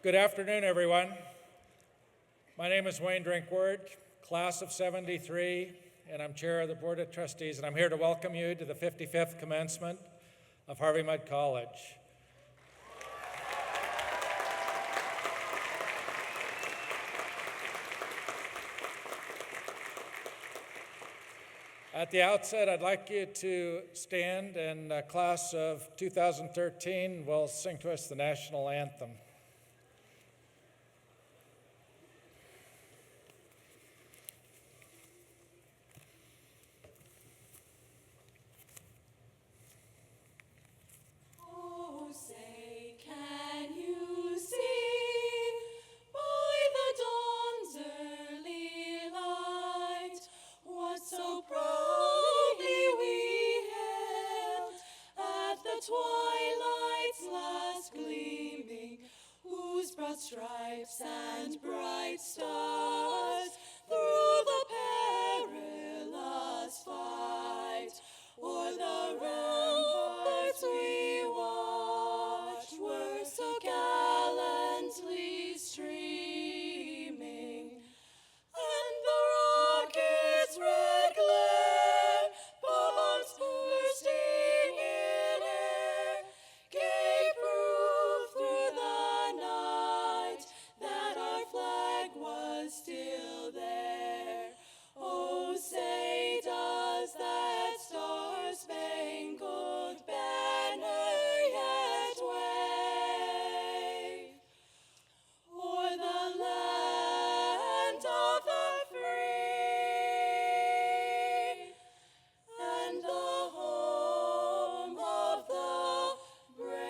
Good afternoon, everyone. My name is Wayne Drinkword, class of 73, and I'm chair of the Board of Trustees, and I'm here to welcome you to the 55th commencement of Harvey Mudd College. At the outset, I'd like you to stand, and class of 2013 will sing to us the national anthem. Stripes and bright stars through the perilous fight, o'er the ramparts we watched were so gallantly streaming, and the rocket's red glare, bombs bursting in air, gave proof through the night that our flag was still there. Oh, say does that star-spangled banner yet wave o'er the land of the free and the home of the brave.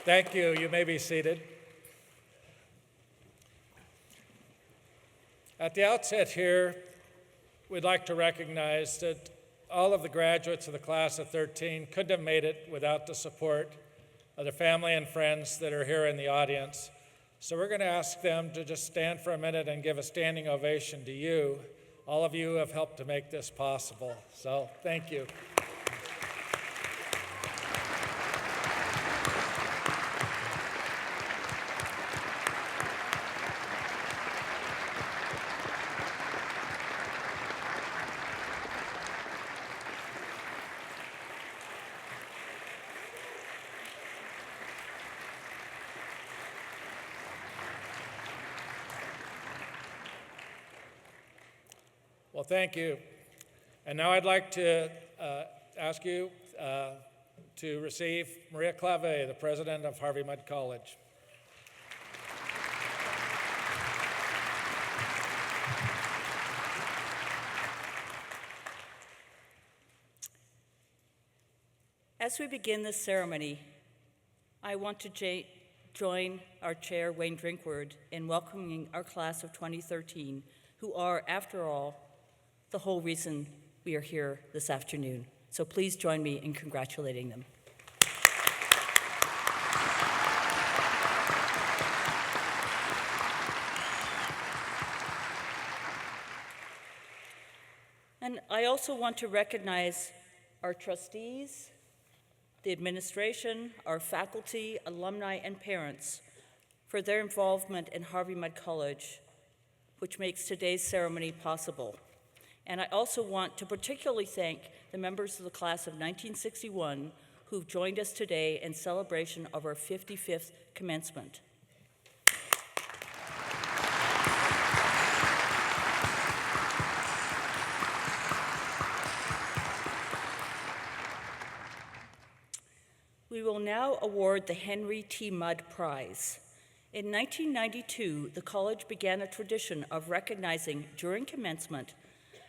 Thank you. You may be seated. At the outset here, we'd like to recognize that all of the graduates of the class of 13 couldn't have made it without the support of their family and friends that are here in the audience. So we're going to ask them to just stand for a minute and give a standing ovation to you. All of you have helped to make this possible. So thank you. Well, thank you. And now I'd like to ask you to receive Maria Clave, the president of Harvey Mudd College. As we begin this ceremony, I want to join our chair, Wayne Drinkword, in welcoming our class of 2013, who are, after all, the whole reason we are here this afternoon. So please join me in congratulating them. And I also want to recognize our trustees, the administration, our faculty, alumni, and parents for their involvement in Harvey Mudd College, which makes today's ceremony possible. And I also want to particularly thank the members of the class of 1961 who've joined us today in celebration of our 55th commencement. We will now award the Henry T. Mudd Prize. In 1992, the college began a tradition of recognizing during commencement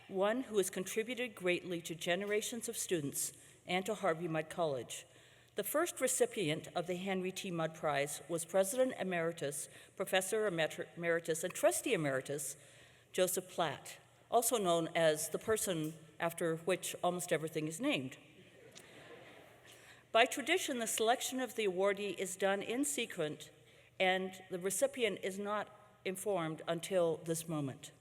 one who has contributed greatly to generations of students and to Harvey Mudd College. The first recipient of the Henry T. Mudd Prize was President Emeritus, Professor Emeritus, and Trustee Emeritus, Joseph Platt, also known as the person after which almost everything is named. By tradition, the selection of the awardee is done in sequence, and the recipient is not informed until this moment.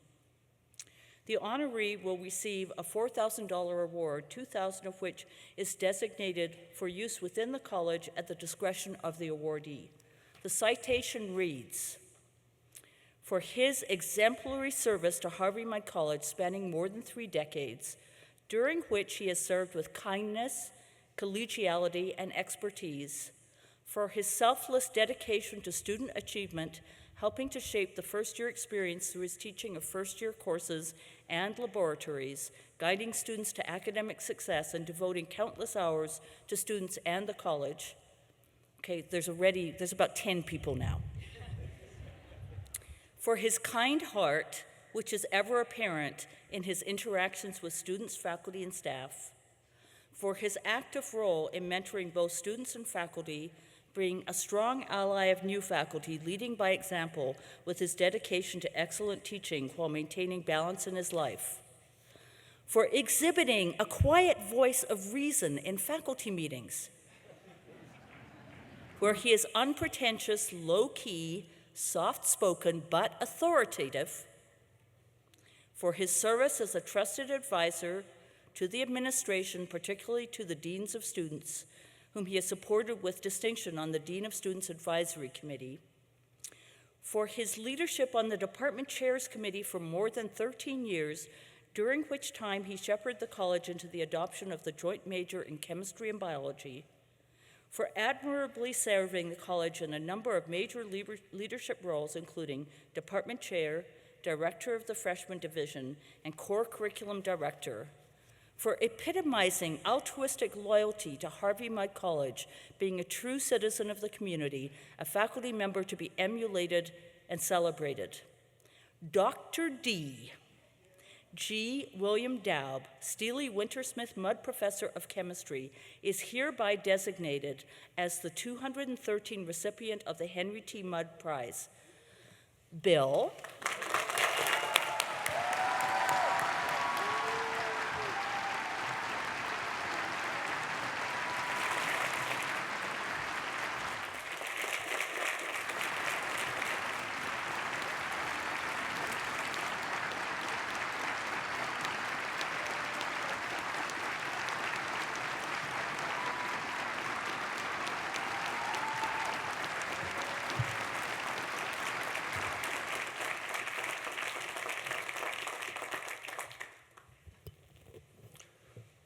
The honoree will receive a $4,000 award, $2,000 of which is designated for use within the college at the discretion of the awardee. The citation reads, "For his exemplary service to Harvey Mudd College spanning more than 3 decades, during which he has served with kindness, collegiality, and expertise, for his selfless dedication to student achievement, helping to shape the first-year experience through his teaching of first-year courses and laboratories, guiding students to academic success and devoting countless hours to students and the college." Okay, there's about 10 people now. "For his kind heart, which is ever apparent in his interactions with students, faculty, and staff. For his active role in mentoring both students and faculty, being a strong ally of new faculty, leading by example with his dedication to excellent teaching while maintaining balance in his life. For exhibiting a quiet voice of reason in faculty meetings, where he is unpretentious, low-key, soft-spoken, but authoritative. For his service as a trusted advisor to the administration, particularly to the deans of students, whom he has supported with distinction on the Dean of Students Advisory Committee. For his leadership on the Department Chairs Committee for more than 13 years, during which time he shepherded the college into the adoption of the joint major in chemistry and biology. For admirably serving the college in a number of major leadership roles, including department chair, director of the freshman division, and core curriculum director. For epitomizing altruistic loyalty to Harvey Mudd College, being a true citizen of the community, a faculty member to be emulated and celebrated. Dr. D. G. William Daub, Steely Wintersmith Mudd Professor of Chemistry, is hereby designated as the 213 recipient of the Henry T. Mudd Prize. Bill.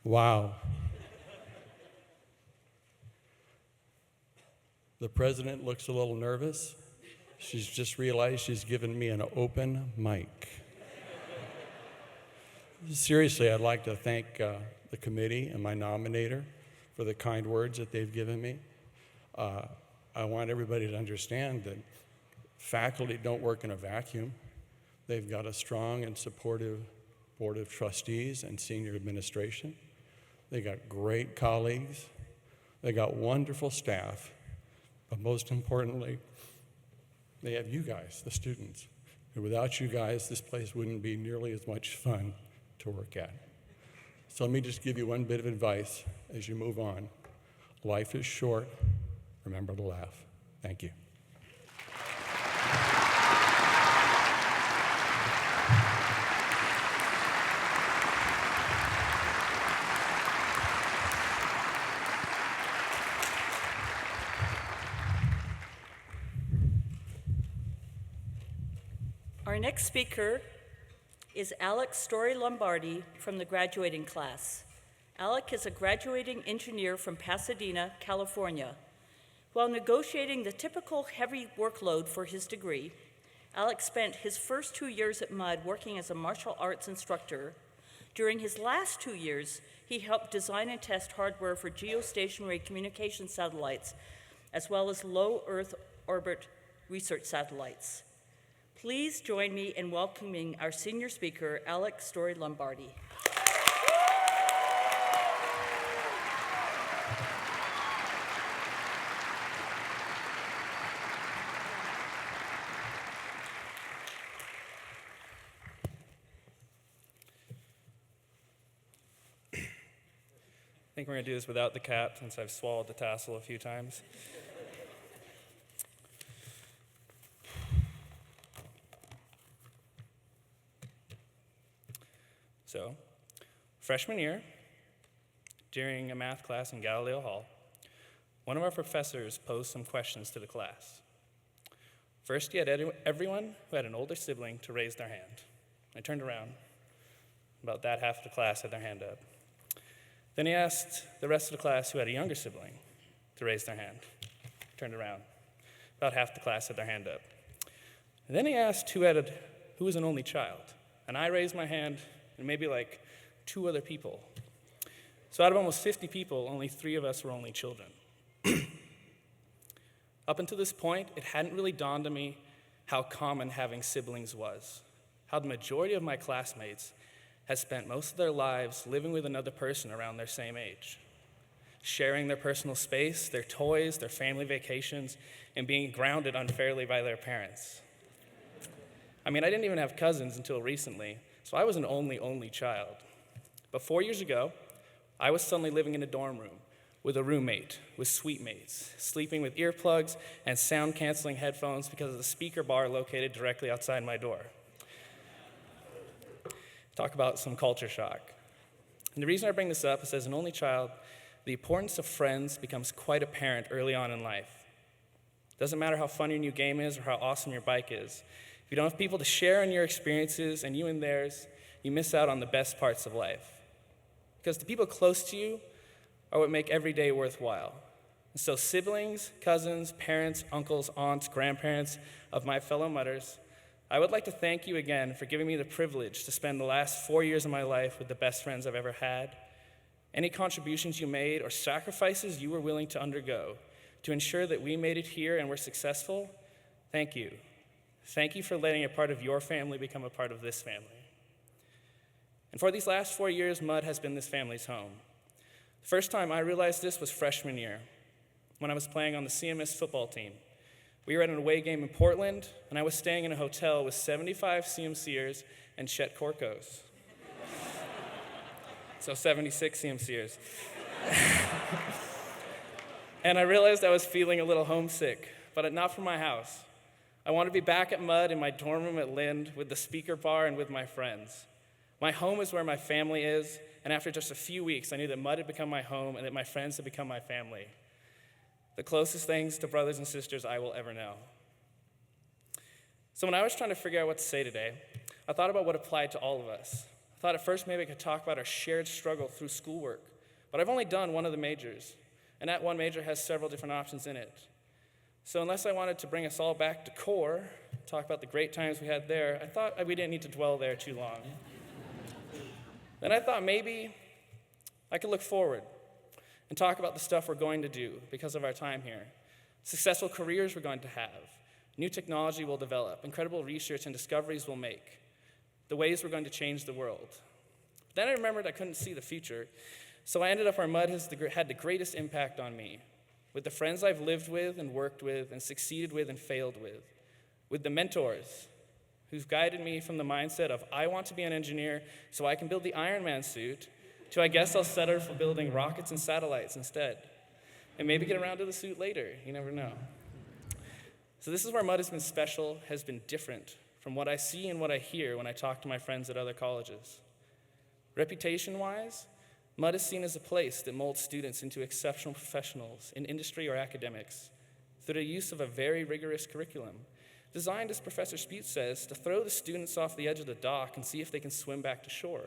Wow. The president looks a little nervous. She's just realized she's given me an open mic. Seriously, I'd like to thank the committee and my nominator for the kind words that they've given me. I want everybody to understand that faculty don't work in a vacuum. They've got a strong and supportive board of trustees and senior administration. They got great colleagues. They got wonderful staff. But most importantly, they have you guys, the students. And without you guys, this place wouldn't be nearly as much fun to work at. So let me just give you one bit of advice as you move on. Life is short. Remember to laugh. Thank you. Our next speaker is Alex Story-Lombardi from the graduating class. Alec is a graduating engineer from Pasadena, California. While negotiating the typical heavy workload for his degree, Alex spent his first 2 years at Mudd working as a martial arts instructor. During his last 2 years, he helped design and test hardware for geostationary communication satellites, as well as low Earth orbit research satellites. Please join me in welcoming our senior speaker, Alex Story-Lombardi. think we're going to do this without the cap since I've swallowed the tassel a few times. So, freshman year, during a math class in Galileo Hall, one of our professors posed some questions to the class. First, he had everyone who had an older sibling to raise their hand. I turned around. About that half of the class had their hand up. Then he asked the rest of the class who had a younger sibling to raise their hand. I turned around. About half the class had their hand up. And then he asked who was an only child. And I raised my hand, and maybe like 2 other people. So out of almost 50 people, only 3 of us were only children. Up until this point, it hadn't really dawned on me how common having siblings was, how the majority of my classmates had spent most of their lives living with another person around their same age, sharing their personal space, their toys, their family vacations, and being grounded unfairly by their parents. I mean, I didn't even have cousins until recently, so I was an only child. But 4 years ago, I was suddenly living in a dorm room with a roommate, with suite mates, sleeping with earplugs and sound-canceling headphones because of the speaker bar located directly outside my door. Talk about some culture shock. And the reason I bring this up is as an only child, the importance of friends becomes quite apparent early on in life. It doesn't matter how fun your new game is or how awesome your bike is. If you don't have people to share in your experiences and you in theirs, you miss out on the best parts of life. Because the people close to you are what make every day worthwhile. And so siblings, cousins, parents, uncles, aunts, grandparents of my fellow Mudders, I would like to thank you again for giving me the privilege to spend the last 4 years of my life with the best friends I've ever had. Any contributions you made or sacrifices you were willing to undergo to ensure that we made it here and were successful, thank you. Thank you for letting a part of your family become a part of this family. And for these last 4 years, Mudd has been this family's home. The first time I realized this was freshman year, when I was playing on the CMS football team. We were at an away game in Portland, and I was staying in a hotel with 75 CMCers and Chet Korkos. So 76 CMCers. And I realized I was feeling a little homesick, but not from my house. I wanted to be back at Mudd in my dorm room at Lind with the speaker bar and with my friends. My home is where my family is, and after just a few weeks, I knew that Mudd had become my home and that my friends had become my family. The closest things to brothers and sisters I will ever know. So when I was trying to figure out what to say today, I thought about what applied to all of us. I thought at first maybe I could talk about our shared struggle through schoolwork, but I've only done one of the majors, and that one major has several different options in it. So unless I wanted to bring us all back to core, talk about the great times we had there, I thought we didn't need to dwell there too long. Then I thought maybe I could look forward and talk about the stuff we're going to do because of our time here. Successful careers we're going to have. New technology will develop. Incredible research and discoveries we'll make. The ways we're going to change the world. Then I remembered I couldn't see the future, so I ended up where Mudd has had the greatest impact on me, with the friends I've lived with and worked with and succeeded with and failed with the mentors who've guided me from the mindset of I want to be an engineer so I can build the Iron Man suit to I guess I'll settle for building rockets and satellites instead. And maybe get around to the suit later, you never know. So this is where Mudd has been special, has been different from what I see and what I hear when I talk to my friends at other colleges. Reputation-wise, Mudd is seen as a place that molds students into exceptional professionals in industry or academics through the use of a very rigorous curriculum, designed, as Professor Spute says, to throw the students off the edge of the dock and see if they can swim back to shore.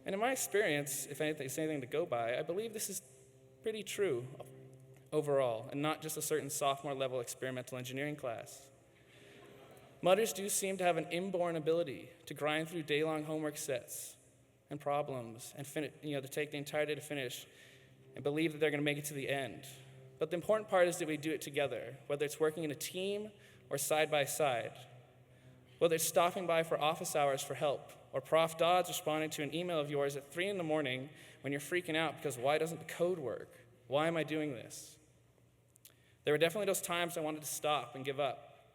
And in my experience, if it's anything to go by, I believe this is pretty true overall, and not just a certain sophomore-level experimental engineering class. Mudders do seem to have an inborn ability to grind through day-long homework sets and problems and to take the entire day to finish and believe that they're going to make it to the end. But the important part is that we do it together, whether it's working in a team or side by side, whether it's stopping by for office hours for help, or Prof. Dodd's responding to an email of yours at 3 a.m. when you're freaking out because why doesn't the code work? Why am I doing this? There were definitely those times I wanted to stop and give up.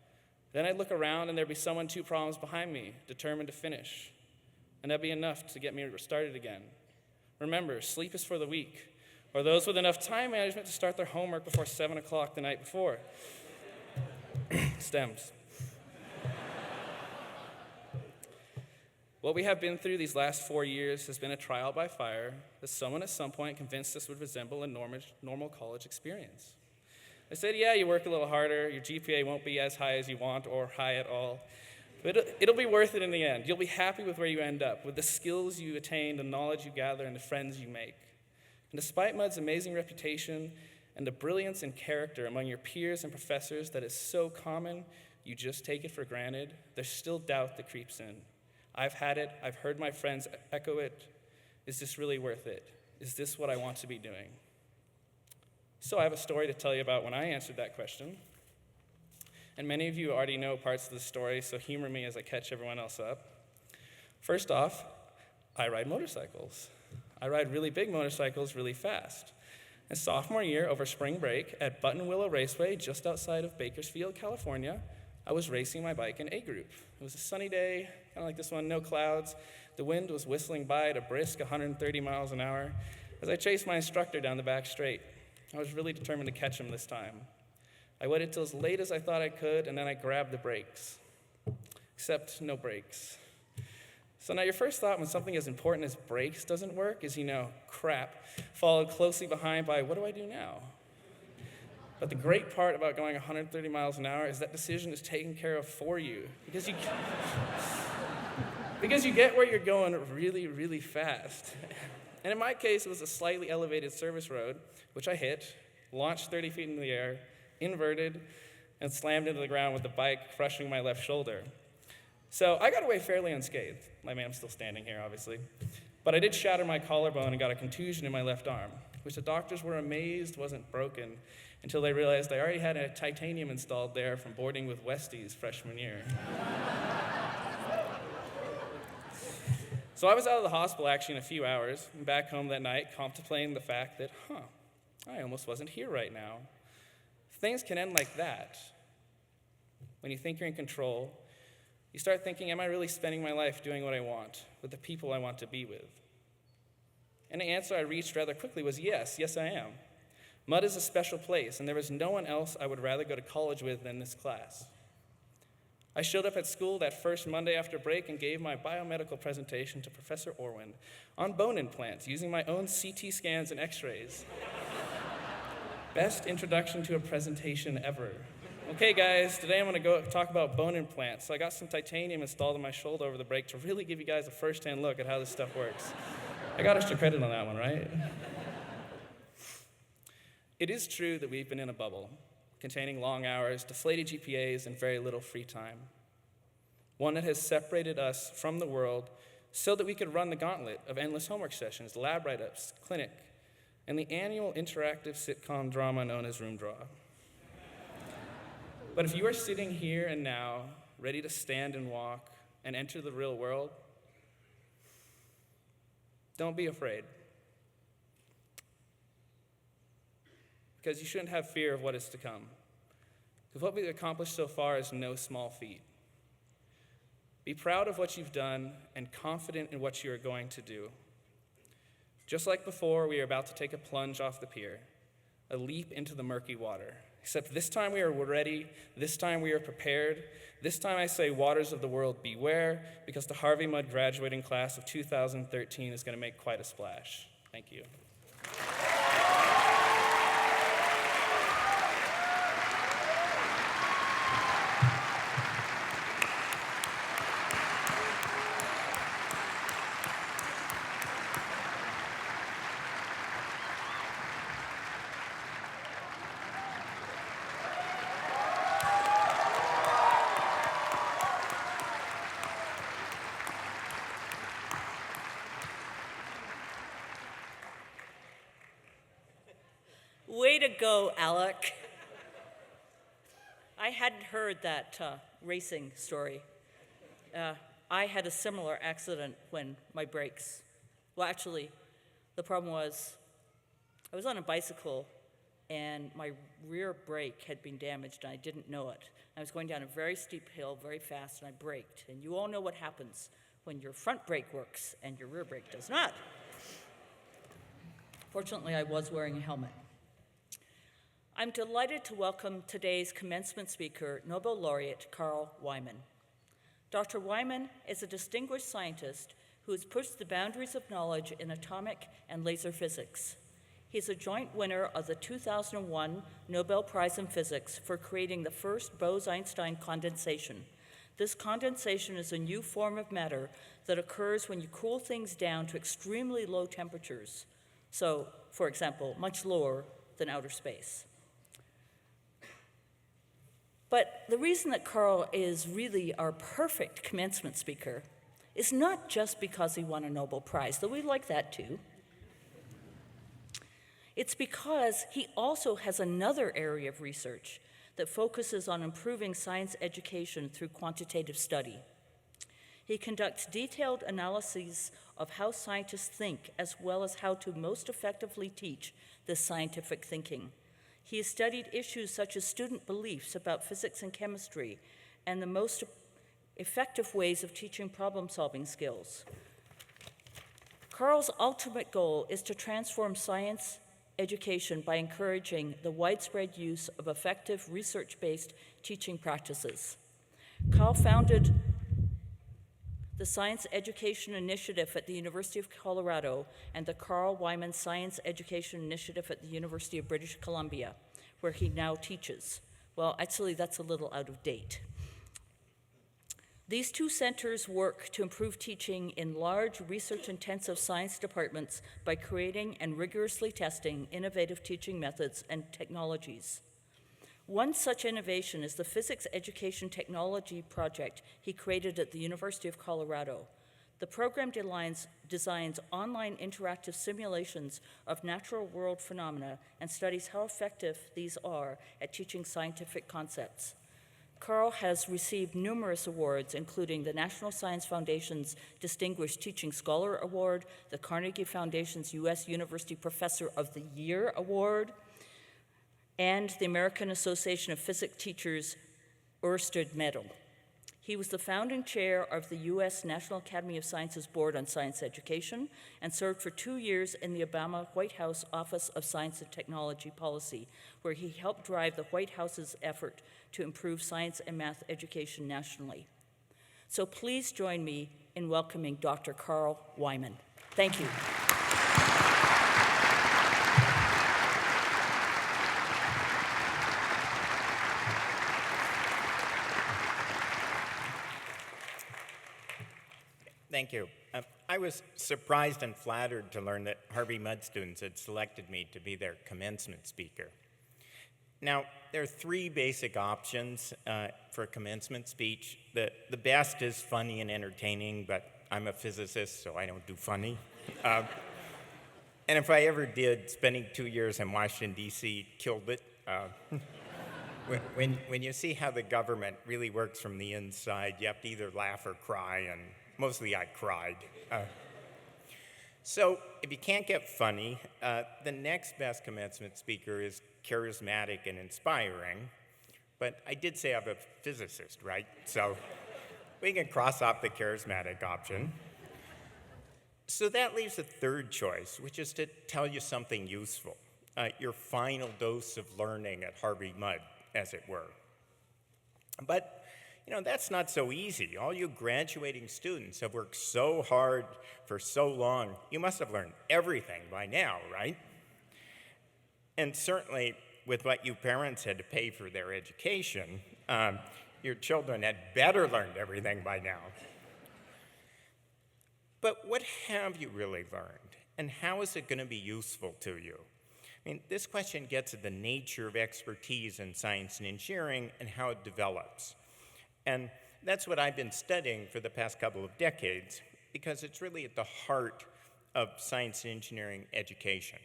Then I'd look around and there'd be someone 2 problems behind me, determined to finish. And that'd be enough to get me started again. Remember, sleep is for the weak, or those with enough time management to start their homework before 7 o'clock the night before. STEMs. What we have been through these last 4 years has been a trial by fire that someone at some point convinced us would resemble a normal college experience. They said, yeah, you work a little harder, your GPA won't be as high as you want or high at all, but it'll be worth it in the end. You'll be happy with where you end up, with the skills you attain, the knowledge you gather, and the friends you make. And despite Mudd's amazing reputation and the brilliance and character among your peers and professors that is so common, you just take it for granted, there's still doubt that creeps in. I've had it, I've heard my friends echo it. Is this really worth it? Is this what I want to be doing? So I have a story to tell you about when I answered that question. And many of you already know parts of the story, so humor me as I catch everyone else up. First off, I ride motorcycles. I ride really big motorcycles really fast. And sophomore year, over spring break, at Button Willow Raceway, just outside of Bakersfield, California, I was racing my bike in A group. It was a sunny day, kind of like this one, no clouds. The wind was whistling by at a brisk 130 miles an hour as I chased my instructor down the back straight. I was really determined to catch him this time. I waited till as late as I thought I could, and then I grabbed the brakes. Except no brakes. So now your first thought when something as important as brakes doesn't work is, crap, followed closely behind by, what do I do now? But the great part about going 130 miles an hour is that decision is taken care of for you, because you get where you're going really, really fast. And in my case, it was a slightly elevated service road, which I hit, launched 30 feet into the air, inverted, and slammed into the ground with the bike crushing my left shoulder. So I got away fairly unscathed. I mean, I'm still standing here, obviously. But I did shatter my collarbone and got a contusion in my left arm, which the doctors were amazed wasn't broken until they realized I already had a titanium installed there from boarding with Westies freshman year. So I was out of the hospital actually in a few hours, and back home that night contemplating the fact that, I almost wasn't here right now. Things can end like that. When you think you're in control, you start thinking, am I really spending my life doing what I want, with the people I want to be with? And the answer I reached rather quickly was yes I am. Mudd is a special place, and there was no one else I would rather go to college with than this class. I showed up at school that first Monday after break and gave my biomedical presentation to Professor Orwin on bone implants using my own CT scans and x-rays. Best introduction to a presentation ever. Okay, guys, today I'm going to go talk about bone implants. So I got some titanium installed in my shoulder over the break to really give you guys a first-hand look at how this stuff works. I got extra credit on that one, right? It is true that we've been in a bubble, containing long hours, deflated GPAs, and very little free time. One that has separated us from the world so that we could run the gauntlet of endless homework sessions, lab write-ups, clinic, and the annual interactive sitcom drama known as Room Draw. But if you are sitting here and now, ready to stand and walk and enter the real world, don't be afraid. Because you shouldn't have fear of what is to come. Because what we've accomplished so far is no small feat. Be proud of what you've done and confident in what you are going to do. Just like before, we are about to take a plunge off the pier, a leap into the murky water. Except this time we are ready, this time we are prepared. This time I say, waters of the world, beware, because the Harvey Mudd graduating class of 2013 is going to make quite a splash. Thank you. Way to go, Alec. I hadn't heard that racing story. I had a similar accident when my brakes, well, actually, the problem was I was on a bicycle and my rear brake had been damaged and I didn't know it. I was going down a very steep hill very fast and I braked. And you all know what happens when your front brake works and your rear brake does not. Fortunately, I was wearing a helmet. I'm delighted to welcome today's commencement speaker, Nobel Laureate Carl Wieman. Dr. Wieman is a distinguished scientist who has pushed the boundaries of knowledge in atomic and laser physics. He's a joint winner of the 2001 Nobel Prize in Physics for creating the first Bose-Einstein condensation. This condensation is a new form of matter that occurs when you cool things down to extremely low temperatures. So, for example, much lower than outer space. But the reason that Carl is really our perfect commencement speaker is not just because he won a Nobel Prize, though we like that too. It's because he also has another area of research that focuses on improving science education through quantitative study. He conducts detailed analyses of how scientists think, as well as how to most effectively teach this scientific thinking. He has studied issues such as student beliefs about physics and chemistry and the most effective ways of teaching problem-solving skills. Carl's ultimate goal is to transform science education by encouraging the widespread use of effective research-based teaching practices. Carl founded the Science Education Initiative at the University of Colorado and the Carl Wieman Science Education Initiative at the University of British Columbia, where he now teaches. Well, actually, that's a little out of date. These two centers work to improve teaching in large, research-intensive science departments by creating and rigorously testing innovative teaching methods and technologies. One such innovation is the Physics Education Technology project he created at the University of Colorado. The program designs online interactive simulations of natural world phenomena and studies how effective these are at teaching scientific concepts. Carl has received numerous awards, including the National Science Foundation's Distinguished Teaching Scholar Award, the Carnegie Foundation's U.S. University Professor of the Year Award, and the American Association of Physics Teachers Oersted Medal. He was the founding chair of the U.S. National Academy of Sciences Board on Science Education and served for 2 years in the Obama White House Office of Science and Technology Policy, where he helped drive the White House's effort to improve science and math education nationally. So please join me in welcoming Dr. Carl Wieman. Thank you. Thank you. I was surprised and flattered to learn that Harvey Mudd students had selected me to be their commencement speaker. Now, there are 3 basic options for a commencement speech. The best is funny and entertaining, but I'm a physicist, so I don't do funny. And if I ever did, spending 2 years in Washington, D.C. killed it. When you see how the government really works from the inside, you have to either laugh or cry, and mostly I cried. So if you can't get funny, the next best commencement speaker is charismatic and inspiring. But I did say I'm a physicist, right? So we can cross off the charismatic option. So that leaves a third choice, which is to tell you something useful, your final dose of learning at Harvey Mudd, as it were. But that's not so easy. All you graduating students have worked so hard for so long. You must have learned everything by now, right? And certainly, with what you parents had to pay for their education, your children had better learned everything by now. But what have you really learned? And how is it going to be useful to you? I mean, this question gets at the nature of expertise in science and engineering and how it develops. And that's what I've been studying for the past couple of decades, because it's really at the heart of science and engineering education.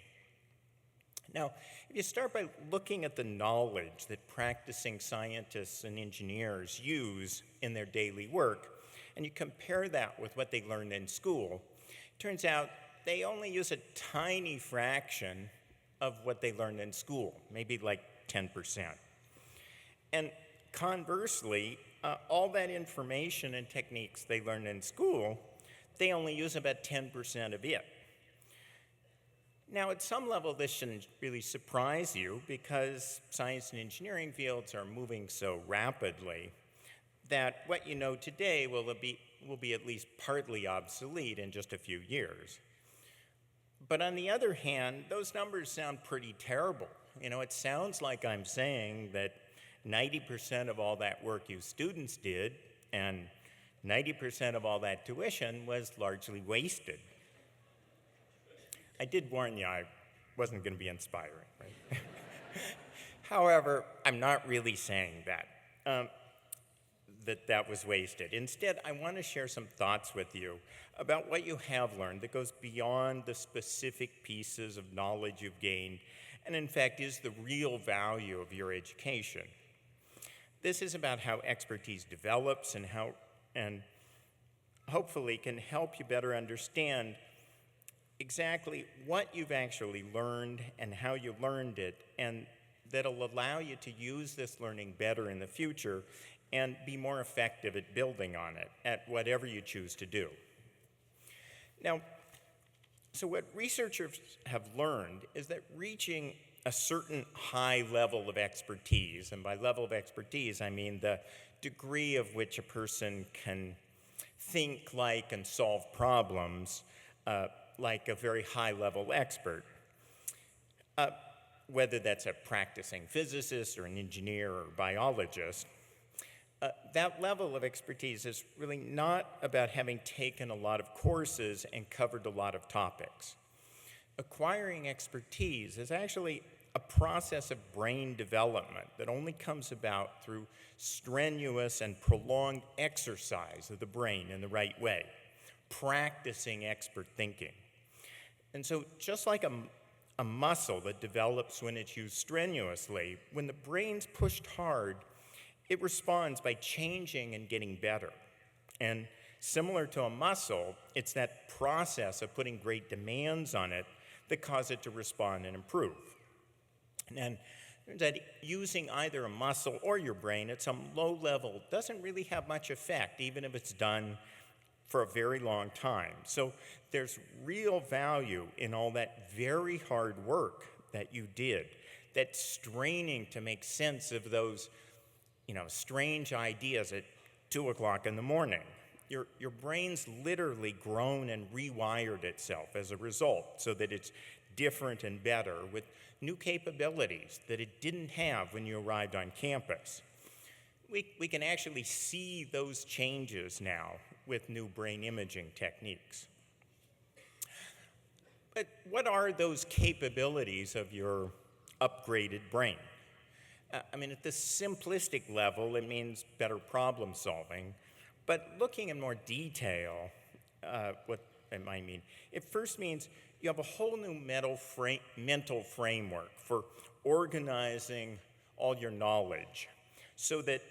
Now, if you start by looking at the knowledge that practicing scientists and engineers use in their daily work, and you compare that with what they learned in school, it turns out they only use a tiny fraction of what they learned in school, maybe like 10%. And conversely, all that information and techniques they learned in school, they only use about 10% of it. Now, at some level, this shouldn't really surprise you because science and engineering fields are moving so rapidly that what you know today will be at least partly obsolete in just a few years. But on the other hand, those numbers sound pretty terrible. You know, it sounds like I'm saying that 90% of all that work you students did and 90% of all that tuition was largely wasted. I did warn you I wasn't going to be inspiring, right? However, I'm not really saying that, that was wasted. Instead, I want to share some thoughts with you about what you have learned that goes beyond the specific pieces of knowledge you've gained and, in fact, is the real value of your education. This is about how expertise develops and hopefully can help you better understand exactly what you've actually learned and how you learned it, and that'll allow you to use this learning better in the future and be more effective at building on it at whatever you choose to do. Now, so what researchers have learned is that reaching a certain high level of expertise, and by level of expertise, I mean the degree of which a person can think like and solve problems like a very high-level expert, whether that's a practicing physicist or an engineer or biologist. That level of expertise is really not about having taken a lot of courses and covered a lot of topics. Acquiring expertise is actually a process of brain development that only comes about through strenuous and prolonged exercise of the brain in the right way, practicing expert thinking. And so just like a muscle that develops when it's used strenuously, when the brain's pushed hard, it responds by changing and getting better. And similar to a muscle, it's that process of putting great demands on it that cause it to respond and improve. And that using either a muscle or your brain at some low level doesn't really have much effect, even if it's done for a very long time. So there's real value in all that very hard work that you did, that straining to make sense of those, strange ideas at 2 o'clock in the morning. Your brain's literally grown and rewired itself as a result so that it's different and better with new capabilities that it didn't have when you arrived on campus. We can actually see those changes now with new brain imaging techniques. But what are those capabilities of your upgraded brain? At the simplistic level, it means better problem solving. But looking in more detail, what it might mean, it first means you have a whole new mental framework for organizing all your knowledge so that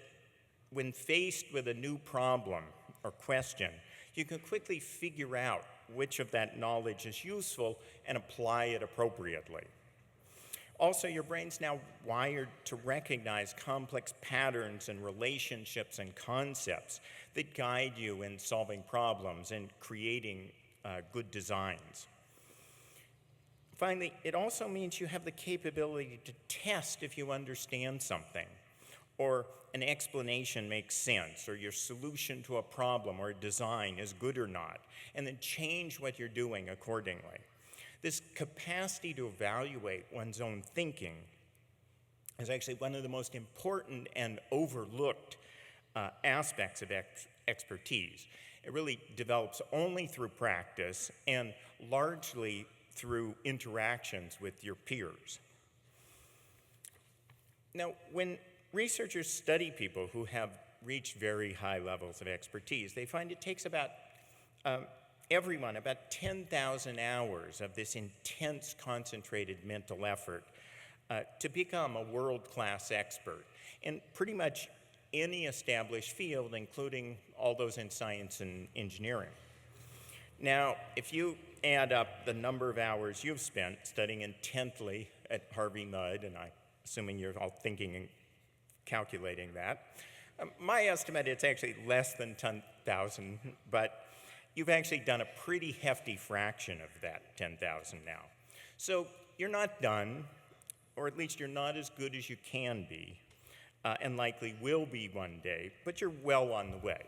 when faced with a new problem or question, you can quickly figure out which of that knowledge is useful and apply it appropriately. Also, your brain's now wired to recognize complex patterns and relationships and concepts that guide you in solving problems and creating good designs. Finally, it also means you have the capability to test if you understand something, or an explanation makes sense, or your solution to a problem or a design is good or not, and then change what you're doing accordingly. This capacity to evaluate one's own thinking is actually one of the most important and overlooked aspects of expertise. It really develops only through practice and largely through interactions with your peers. Now, when researchers study people who have reached very high levels of expertise, they find it takes about 10,000 hours of this intense, concentrated mental effort to become a world-class expert in pretty much any established field, including all those in science and engineering. Now, if you add up the number of hours you've spent studying intently at Harvey Mudd, and I'm assuming you're all thinking and calculating that, my estimate it's actually less than 10,000, but you've actually done a pretty hefty fraction of that 10,000 now. So you're not done, or at least you're not as good as you can be, and likely will be one day, but you're well on the way.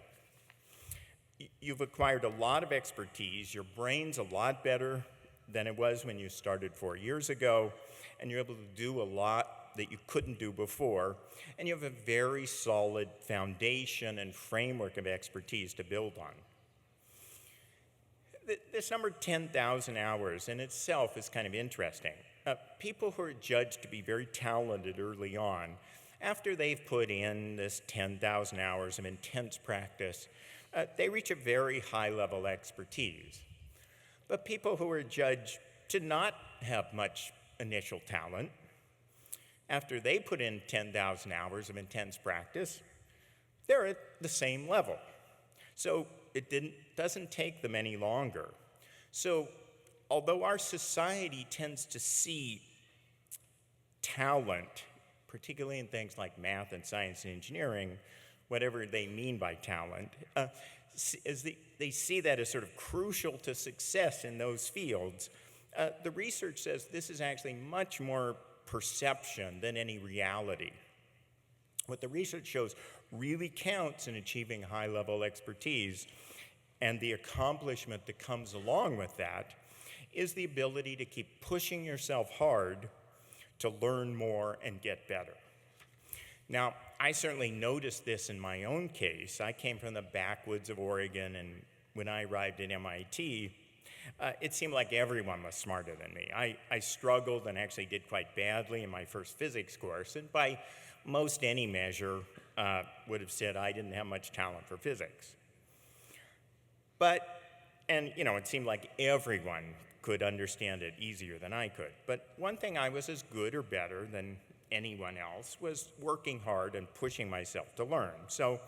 You've acquired a lot of expertise, your brain's a lot better than it was when you started 4 years ago, and you're able to do a lot that you couldn't do before, and you have a very solid foundation and framework of expertise to build on. This number 10,000 hours in itself is kind of interesting. People who are judged to be very talented early on, after they've put in this 10,000 hours of intense practice, they reach a very high level expertise. But people who are judged to not have much initial talent, after they put in 10,000 hours of intense practice, they're at the same level. So it doesn't take them any longer. So although our society tends to see talent, particularly in things like math and science and engineering, whatever they mean by talent, they see that as sort of crucial to success in those fields. The research says this is actually much more perception than any reality. What the research shows really counts in achieving high-level expertise, and the accomplishment that comes along with that is the ability to keep pushing yourself hard to learn more and get better. Now, I certainly noticed this in my own case. I came from the backwoods of Oregon, and when I arrived at MIT, it seemed like everyone was smarter than me. I struggled and actually did quite badly in my first physics course, and by most any measure would have said I didn't have much talent for physics. It seemed like everyone could understand it easier than I could. But one thing I was as good or better than anyone else was working hard and pushing myself to learn. So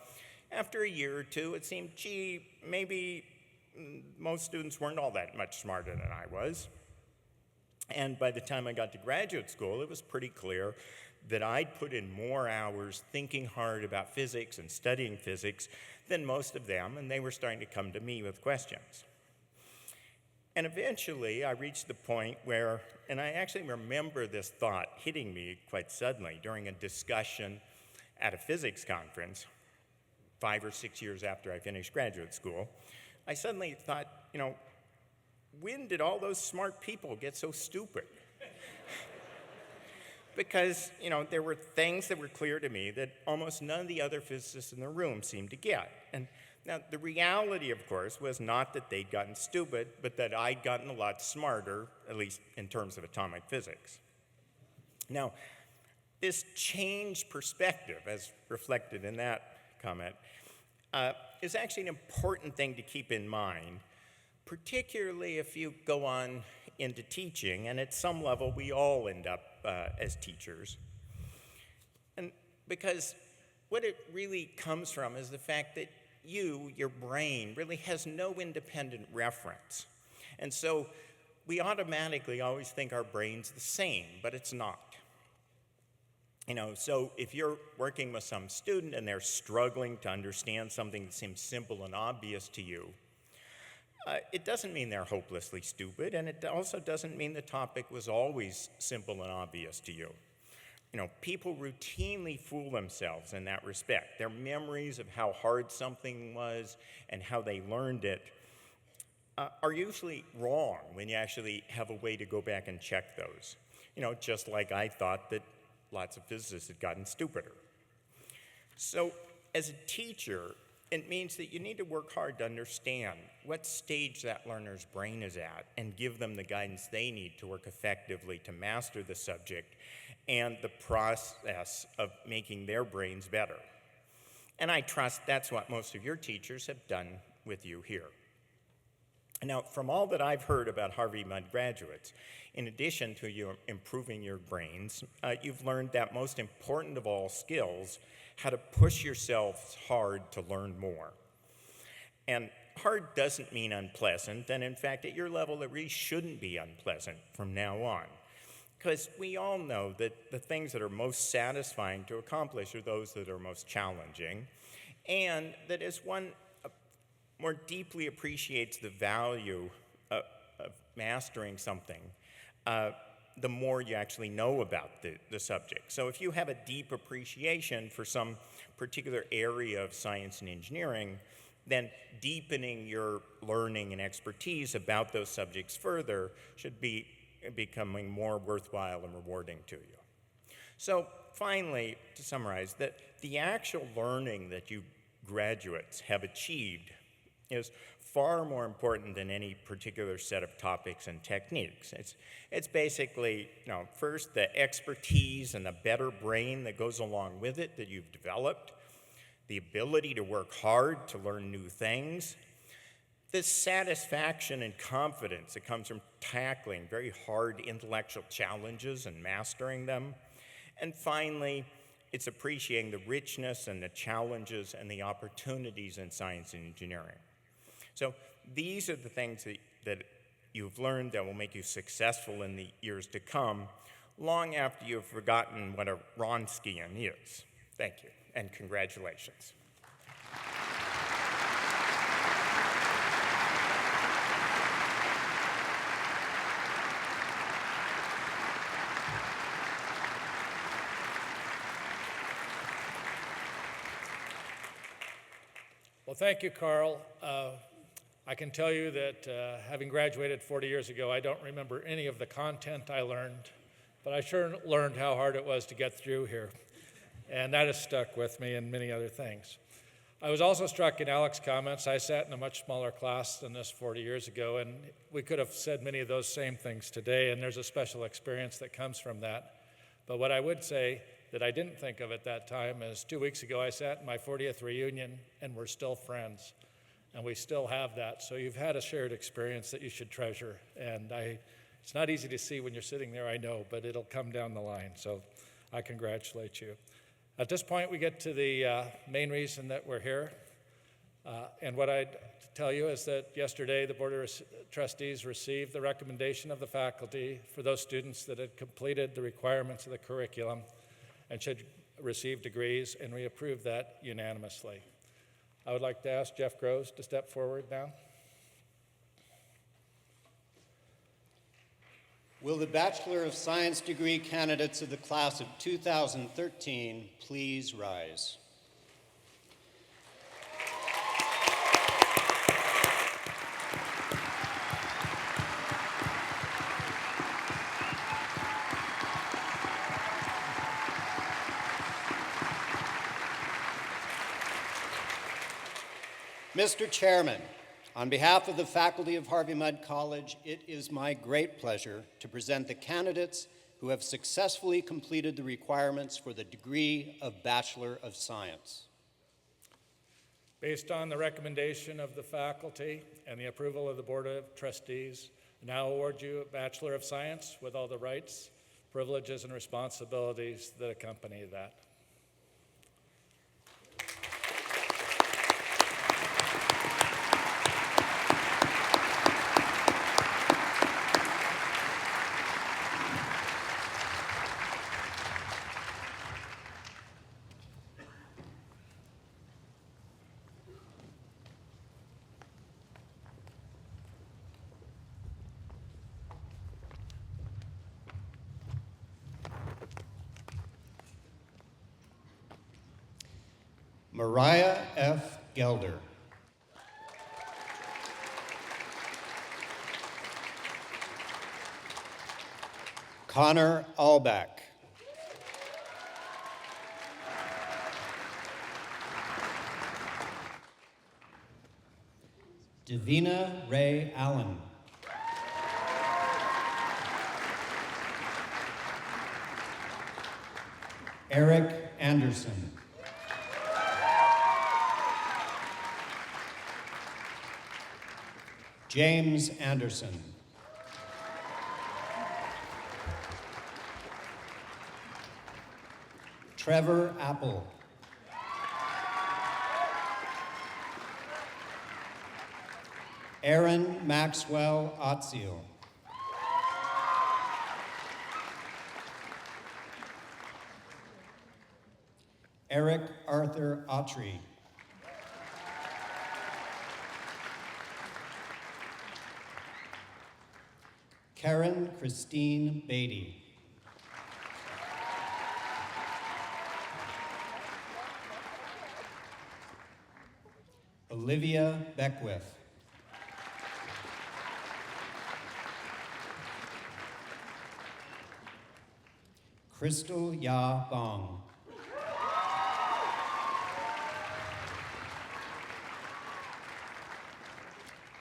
after a year or two, it seemed, maybe most students weren't all that much smarter than I was. And by the time I got to graduate school, it was pretty clear that I'd put in more hours thinking hard about physics and studying physics than most of them, and they were starting to come to me with questions. And eventually, I reached the point where, and I actually remember this thought hitting me quite suddenly during a discussion at a physics conference 5 or 6 years after I finished graduate school. I suddenly thought, when did all those smart people get so stupid? Because, there were things that were clear to me that almost none of the other physicists in the room seemed to get. And now, the reality, of course, was not that they'd gotten stupid, but that I'd gotten a lot smarter, at least in terms of atomic physics. Now, this changed perspective, as reflected in that comment, is actually an important thing to keep in mind, particularly if you go on into teaching, and at some level, we all end up as teachers. And because what it really comes from is the fact that your brain, really has no independent reference. And so we automatically always think our brain's the same, but it's not. So if you're working with some student and they're struggling to understand something that seems simple and obvious to you, it doesn't mean they're hopelessly stupid, and it also doesn't mean the topic was always simple and obvious to you. People routinely fool themselves in that respect. Their memories of how hard something was and how they learned it are usually wrong when you actually have a way to go back and check those. Just like I thought that lots of physicists had gotten stupider. So as a teacher, it means that you need to work hard to understand what stage that learner's brain is at and give them the guidance they need to work effectively to master the subject and the process of making their brains better. And I trust that's what most of your teachers have done with you here. Now, from all that I've heard about Harvey Mudd graduates, in addition to you improving your brains, you've learned that most important of all skills, how to push yourselves hard to learn more. And hard doesn't mean unpleasant, and in fact, at your level, it really shouldn't be unpleasant from now on. Because we all know that the things that are most satisfying to accomplish are those that are most challenging, and that as one more deeply appreciates the value of mastering something, the more you actually know about the subject. So if you have a deep appreciation for some particular area of science and engineering, then deepening your learning and expertise about those subjects further should be becoming more worthwhile and rewarding to you. So finally, to summarize, that the actual learning that you graduates have achieved is far more important than any particular set of topics and techniques. It's basically, first the expertise and the better brain that goes along with it that you've developed, the ability to work hard to learn new things, the satisfaction and confidence that comes from tackling very hard intellectual challenges and mastering them, and finally, it's appreciating the richness and the challenges and the opportunities in science and engineering. So these are the things that you've learned that will make you successful in the years to come, long after you've forgotten what a Wronskian is. Thank you, and congratulations. Well, thank you, Carl. I can tell you that having graduated 40 years ago, I don't remember any of the content I learned, but I sure learned how hard it was to get through here. And that has stuck with me and many other things. I was also struck in Alex's comments. I sat in a much smaller class than this 40 years ago, and we could have said many of those same things today, and there's a special experience that comes from that. But what I would say that I didn't think of at that time is 2 weeks ago I sat in my 40th reunion, and we're still friends, and we still have that. So you've had a shared experience that you should treasure, and it's not easy to see when you're sitting there, I know, but it'll come down the line, so I congratulate you. At this point, we get to the main reason that we're here. And what I'd tell you is that yesterday, the Board of Trustees received the recommendation of the faculty for those students that had completed the requirements of the curriculum and should receive degrees, and we approved that unanimously. I would like to ask Jeff Groves to step forward now. Will the Bachelor of Science degree candidates of the class of 2013 please rise? Mr. Chairman, on behalf of the faculty of Harvey Mudd College, it is my great pleasure to present the candidates who have successfully completed the requirements for the degree of Bachelor of Science. Based on the recommendation of the faculty and the approval of the Board of Trustees, I now award you a Bachelor of Science with all the rights, privileges, and responsibilities that accompany that. Mariah F. Gelder. Connor Albach. Davina Ray Allen. Eric Anderson. James Anderson. Trevor Apple. Aaron Maxwell Otzio. Eric Arthur Autry. Karen Christine Beatty. Olivia Beckwith. Crystal Ya Bong.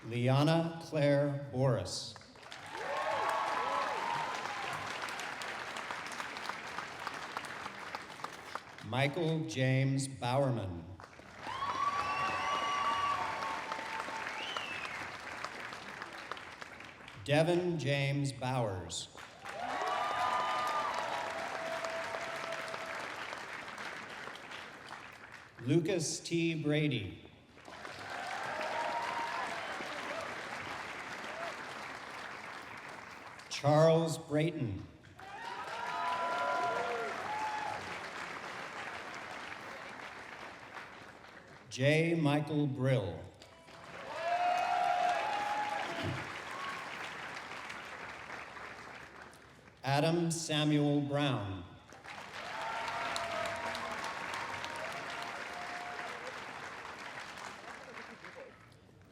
Liana Claire Boris. Michael James Bowerman. Devin James Bowers. Lucas T. Brady. Charles Brayton. J. Michael Brill. Adam Samuel Brown.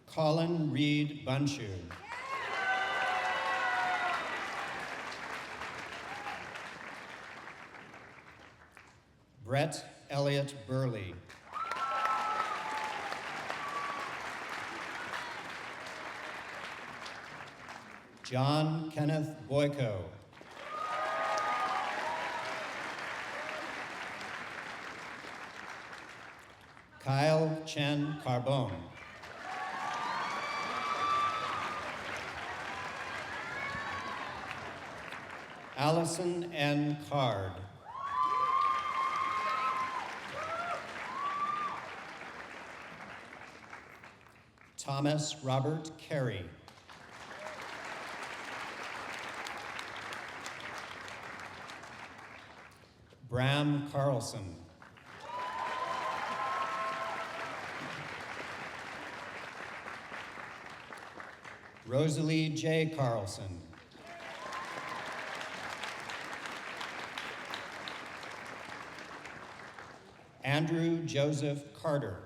Colin Reed Bunshu. Brett Elliott Burley. John Kenneth Boyko. Kyle Chen Carbone. Allison N. Card. Thomas Robert Carey. Bram Carlson. Rosalie J. Carlson. Andrew Joseph Carter.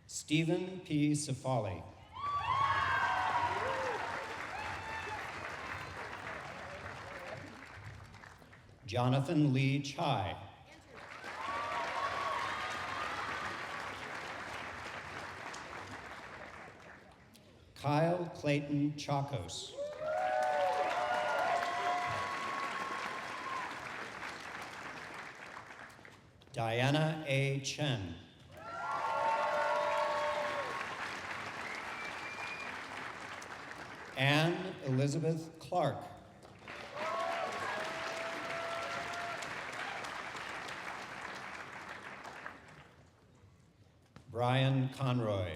Stephen P. Cefali. Jonathan Lee Chai. Kyle Clayton Chacos. Diana A. Chen. Anne Elizabeth Clark. Brian Conroy.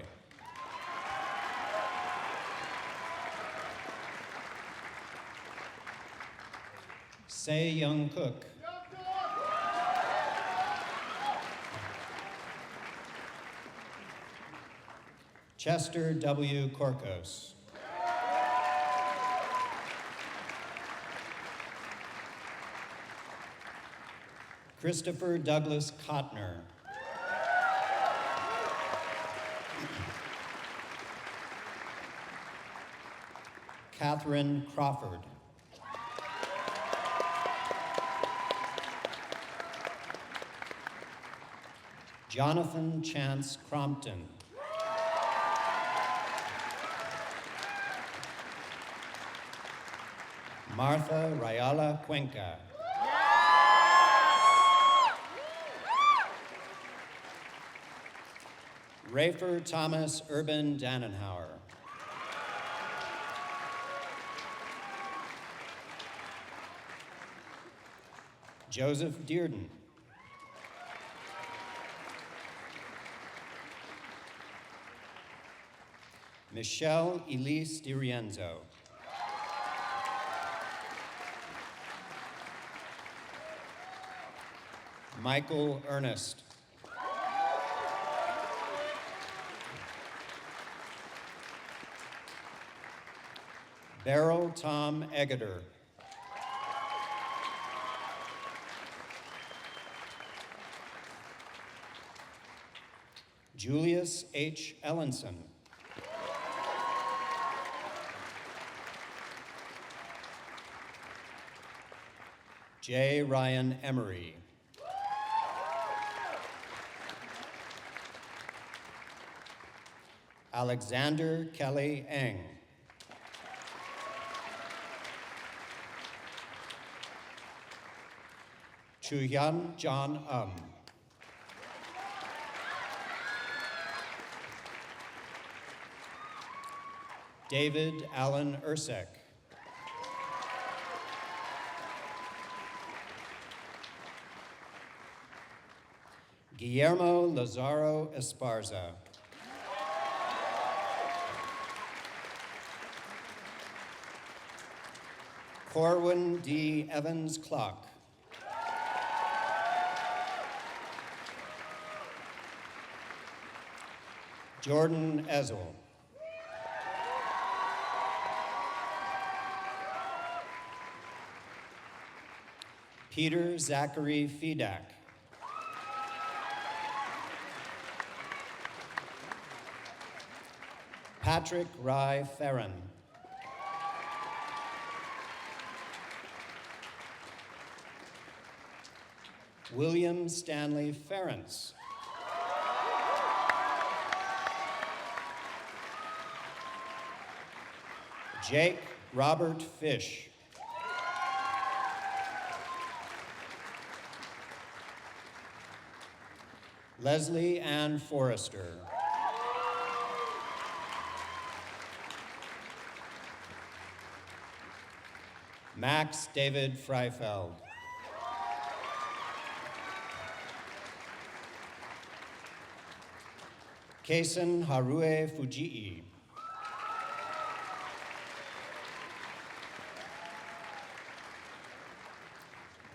Se Young Cook. Chester W. Corcos. Christopher Douglas Kotner. Catherine Crawford. Jonathan Chance Crompton. Martha Rayala Cuenca. Rafer Thomas Urban Dannenhauer. Joseph Dearden. Michelle Elise DiRienzo. Michael Ernest. Beryl Tom Eggeter. Julius H. Ellenson. J. Ryan Emery. Alexander Kelly Eng. Chuyan John David Allen Ursek. Guillermo Lazaro Esparza. Corwin D. Evans Clock. Jordan Ezel. Peter Zachary Fedak. Patrick Rye Farron. William Stanley Ference. Jake Robert Fish. Leslie Ann Forrester. Max David Freifeld. Kaisen Harue Fujii.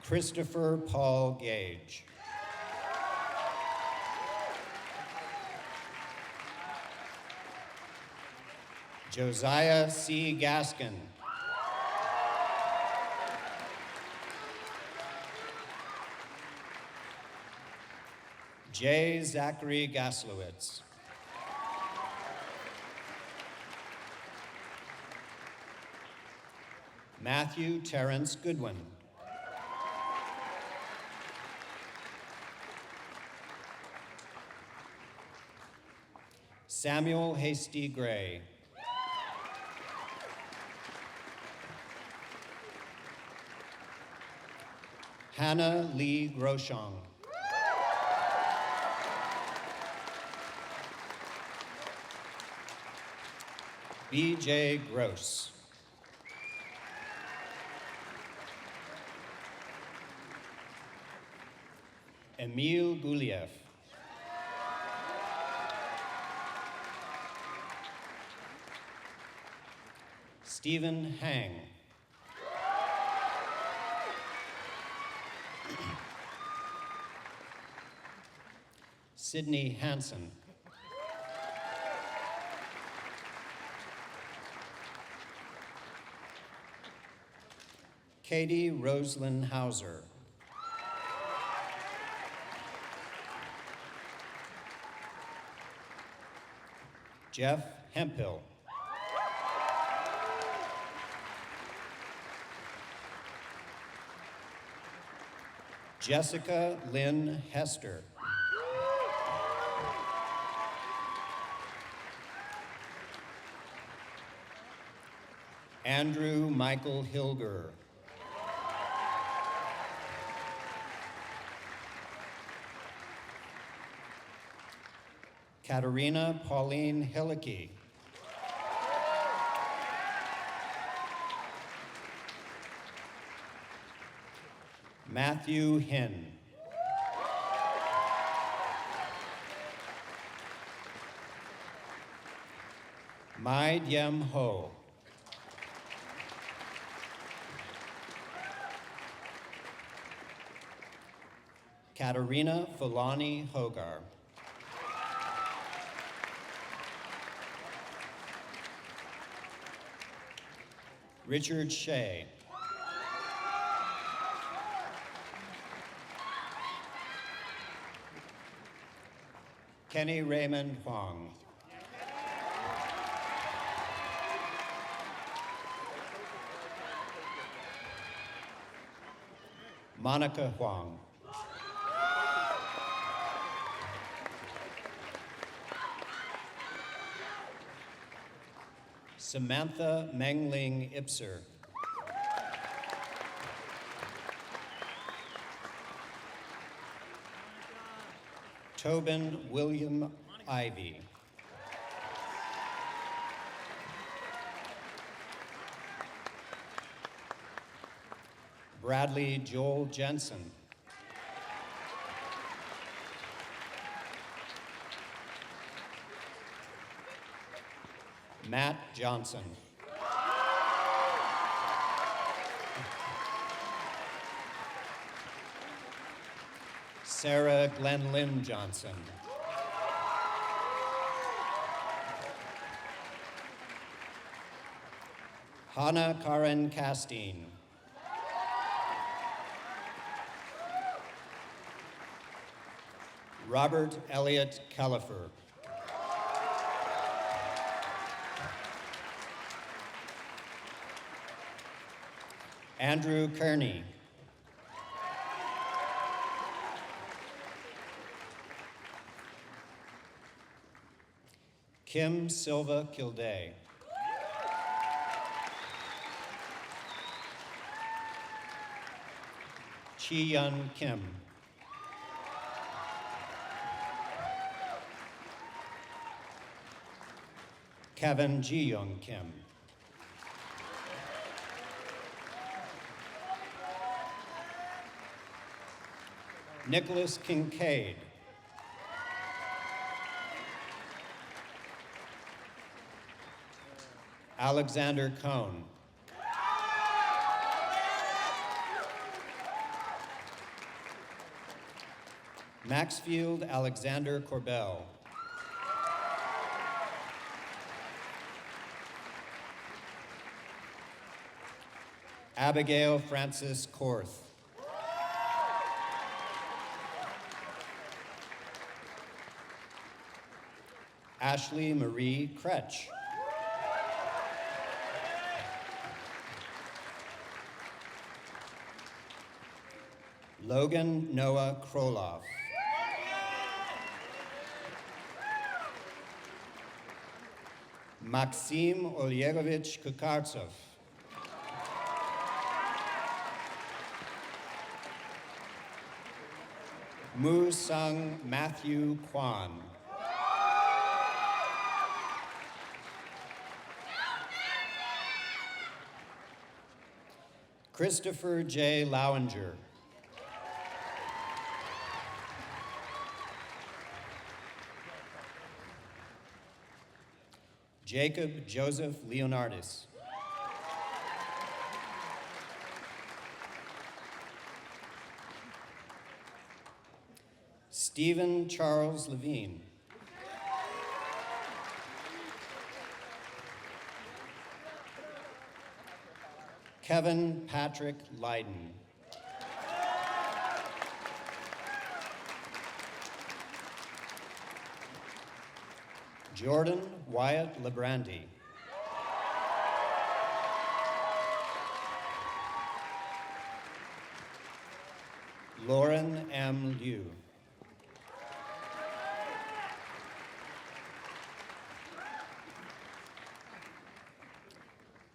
Christopher Paul Gage. Josiah C. Gaskin. J. Zachary Gaslowitz. Matthew Terrence Goodwin. Samuel Hasty Gray. Hannah Lee Groshong. B.J. Gross. Emil Guliev. Stephen Hang. Sydney Hansen. Katie Roslyn Hauser. Jeff Hemphill. Jessica Lynn Hester. Andrew Michael Hilger. Katerina Pauline Hillicky. Matthew Hinn. Mai Diem Ho. Katerina Fulani Hogar. Richard Shea. Kenny Raymond Huang. Monica Huang. Samantha Mengling Ipser. Tobin William Ivy. Bradley Joel Jensen. Matt Johnson. Sarah Glenn Lynn Johnson. Hannah Karen Castine. Robert Elliott Kellifer. Andrew Kearney. Kim Silva Kilday. Chi Yun Kim. Kevin Ji Young Kim. Nicholas Kincaid. Alexander Cohn. Maxfield Alexander Corbell. Abigail Francis Korth. Ashley Marie Kretsch. Logan Noah Kroloff. Maxim Olyegovich Kukartsov. Mu Sung Matthew Kwan. Christopher J. Lowinger. Jacob Joseph Leonardis. Stephen Charles Levine. Kevin Patrick Leiden. Jordan Wyatt Lebrandi. Lauren M. Liu.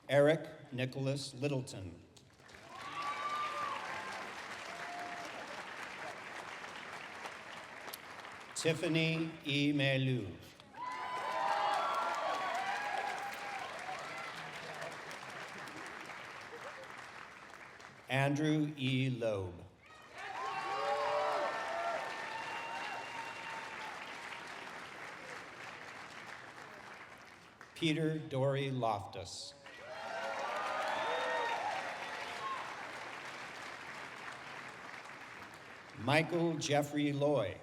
Eric Nicholas Littleton. Tiffany E. Melu. Andrew E. Loeb. Peter Dory Loftus. Michael Jeffrey Loy.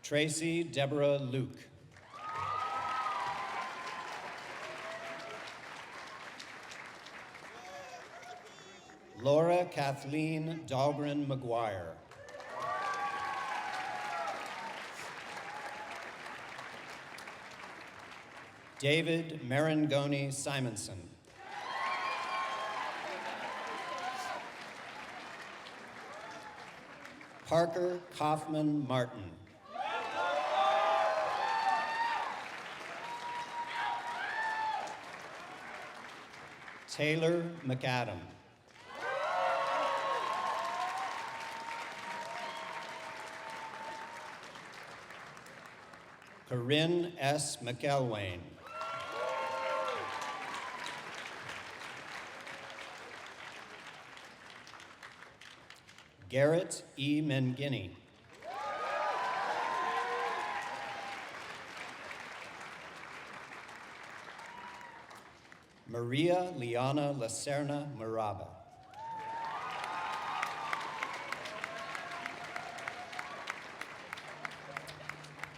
Tracy Deborah Luke. Laura Kathleen Dahlgren McGuire. David Marangoni Simonson. Parker Kaufman Martin. Taylor McAdam. Corinne S. McElwain. Garrett E. Mangini. Maria Liana Lacerna Maraba.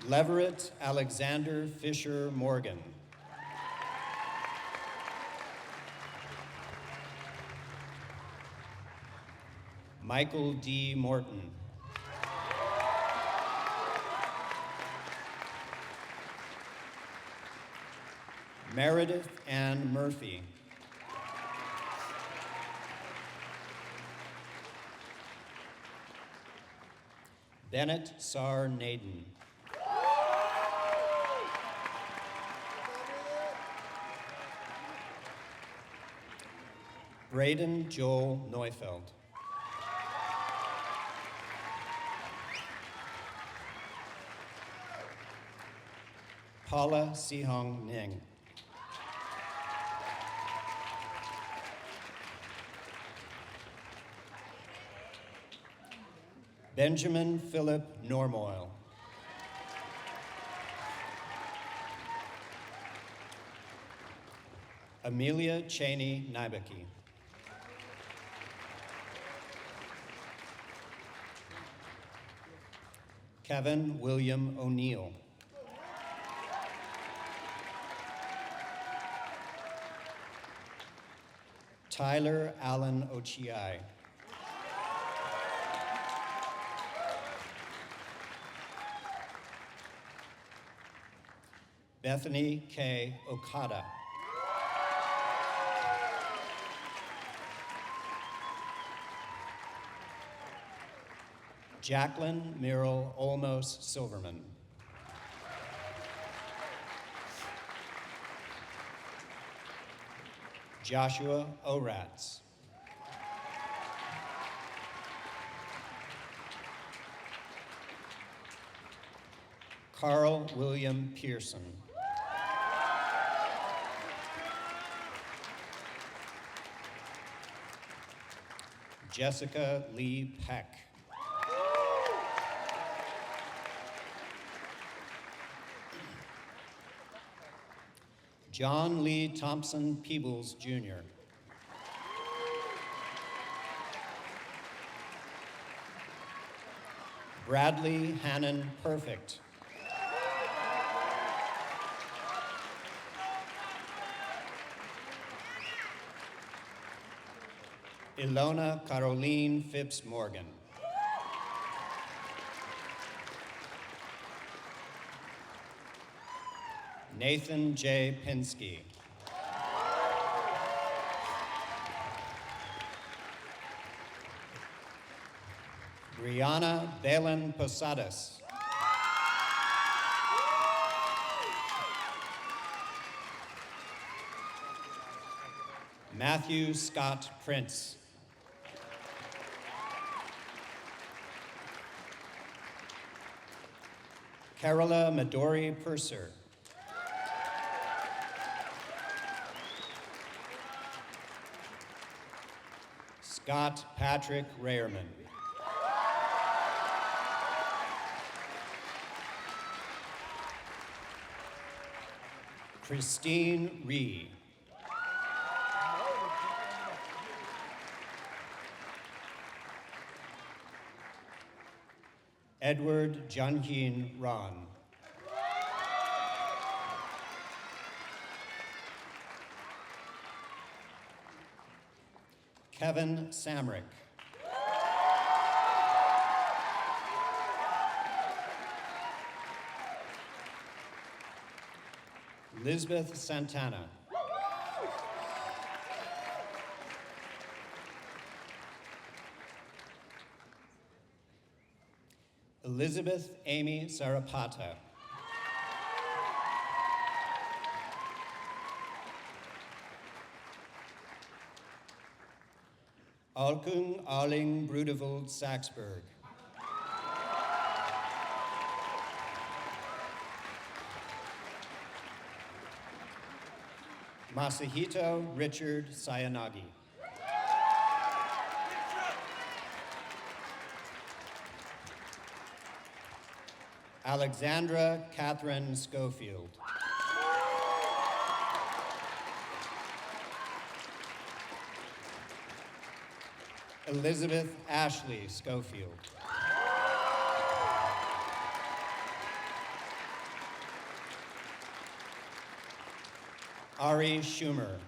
Leverett Alexander Fisher Morgan. Michael D. Morton. Meredith Ann Murphy. Bennett Sar Naden. Braden Joel Neufeld. Paula Sihong Ning. Benjamin Philip Normoyle. Amelia Cheney Nybeke. Kevin William O'Neill. Tyler Allen Ochiai. Bethany K. Okada. Jacqueline Merrill Olmos Silverman. Joshua Oratz. Carl William Pearson. Jessica Lee Peck. John Lee Thompson Peebles, Jr. Bradley Hannon Perfect. Ilona Caroline Phipps Morgan. Nathan J. Pinsky. Brianna Balin Posadas. Matthew Scott Prince. Carola Midori Purser. Scott Patrick Rehrman. Christine Ree. Edward Janhin Ron. Kevin Samrick. Lisbeth Santana. Elizabeth Amy Zarapata. Alkung Arling Brudevold Saxberg. Masahito Richard Sayanagi. Alexandra Catherine Schofield. Elizabeth Ashley Schofield. Ari Schumer.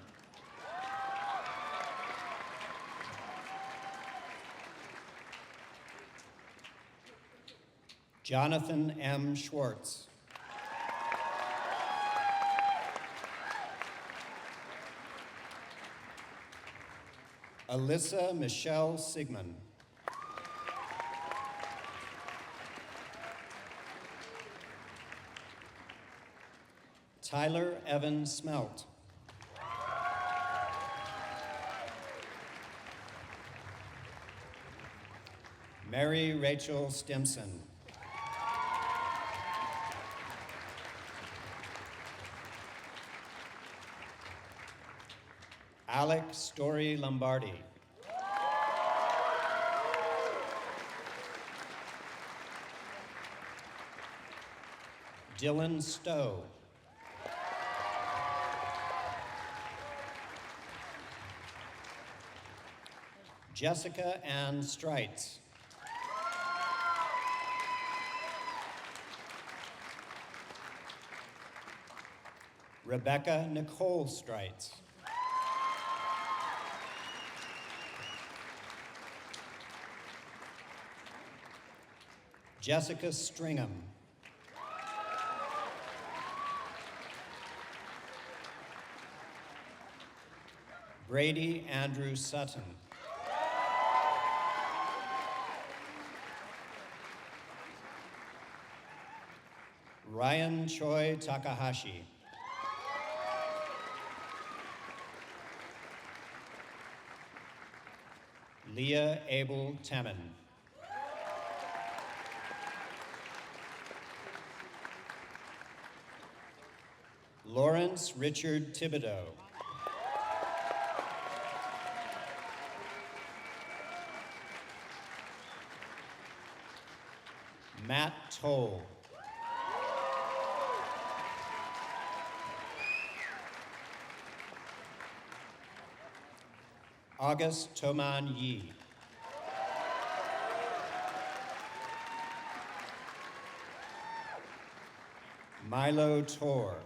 Jonathan M. Schwartz. Alyssa Michelle Sigmund. Tyler Evan Smelt. Mary Rachel Stimson. Alec Story Lombardi. Dylan Stowe. Jessica Ann Streitz. Rebecca Nicole Streitz. Jessica Stringham. Brady Andrew Sutton. Ryan Choi Takahashi. Leah Abel Temin. Lawrence Richard Thibodeau. Matt Toll. August Toman Yi. Milo Tor.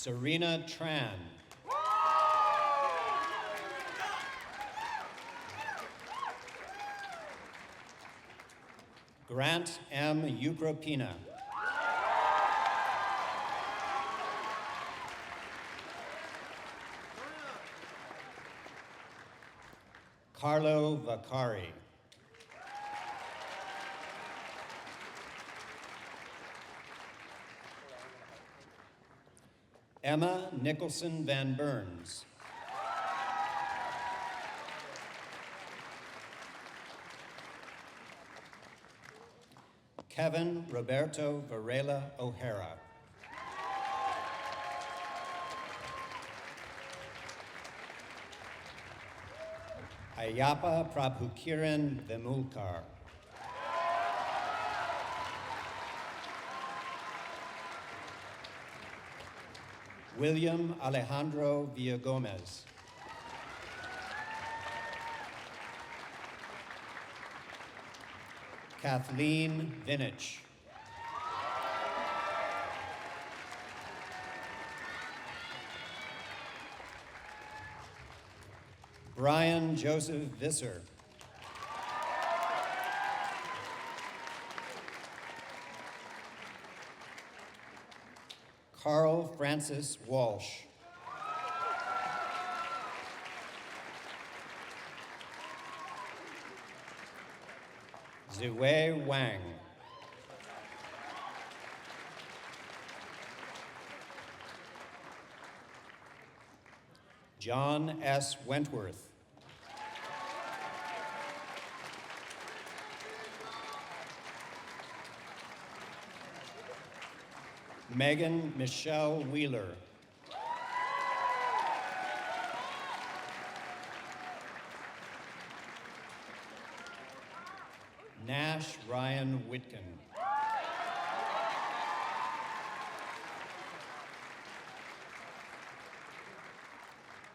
Serena Tran. Grant M. Ukropina. Carlo Vaccari. Emma Nicholson Van Burns. Kevin Roberto Varela O'Hara. Ayapa Prabhukiran Vemulkar. William Alejandro Villagomez. Kathleen Vinich. Brian Joseph Visser. Carl Francis Walsh. Ziwei Wang. John S. Wentworth. Megan Michelle Wheeler. Nash Ryan Whitkin.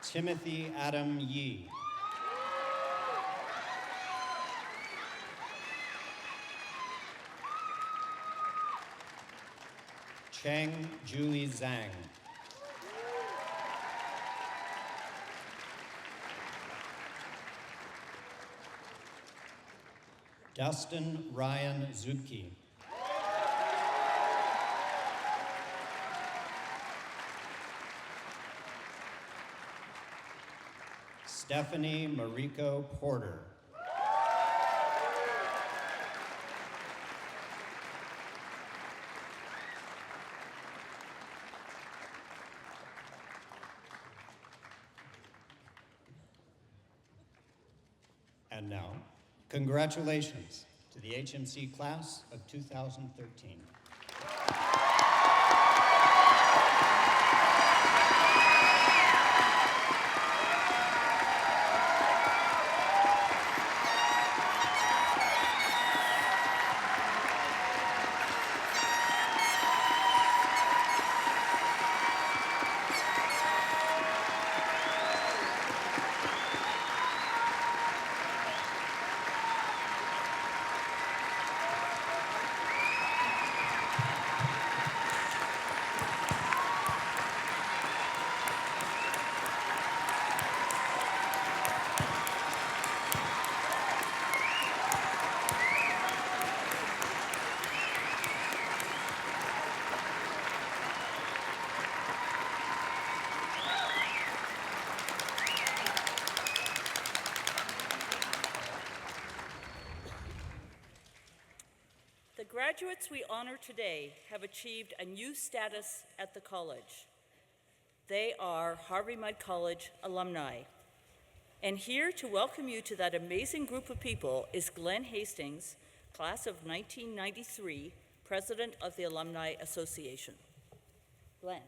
Timothy Adam Yee. Cheng Julie Zhang. Dustin Ryan Zupke. Stephanie Mariko Porter. And now, congratulations to the HMC class of 2013. The graduates we honor today have achieved a new status at the college. They are Harvey Mudd College alumni. And here to welcome you to that amazing group of people is Glenn Hastings, class of 1993, president of the Alumni Association. Glenn.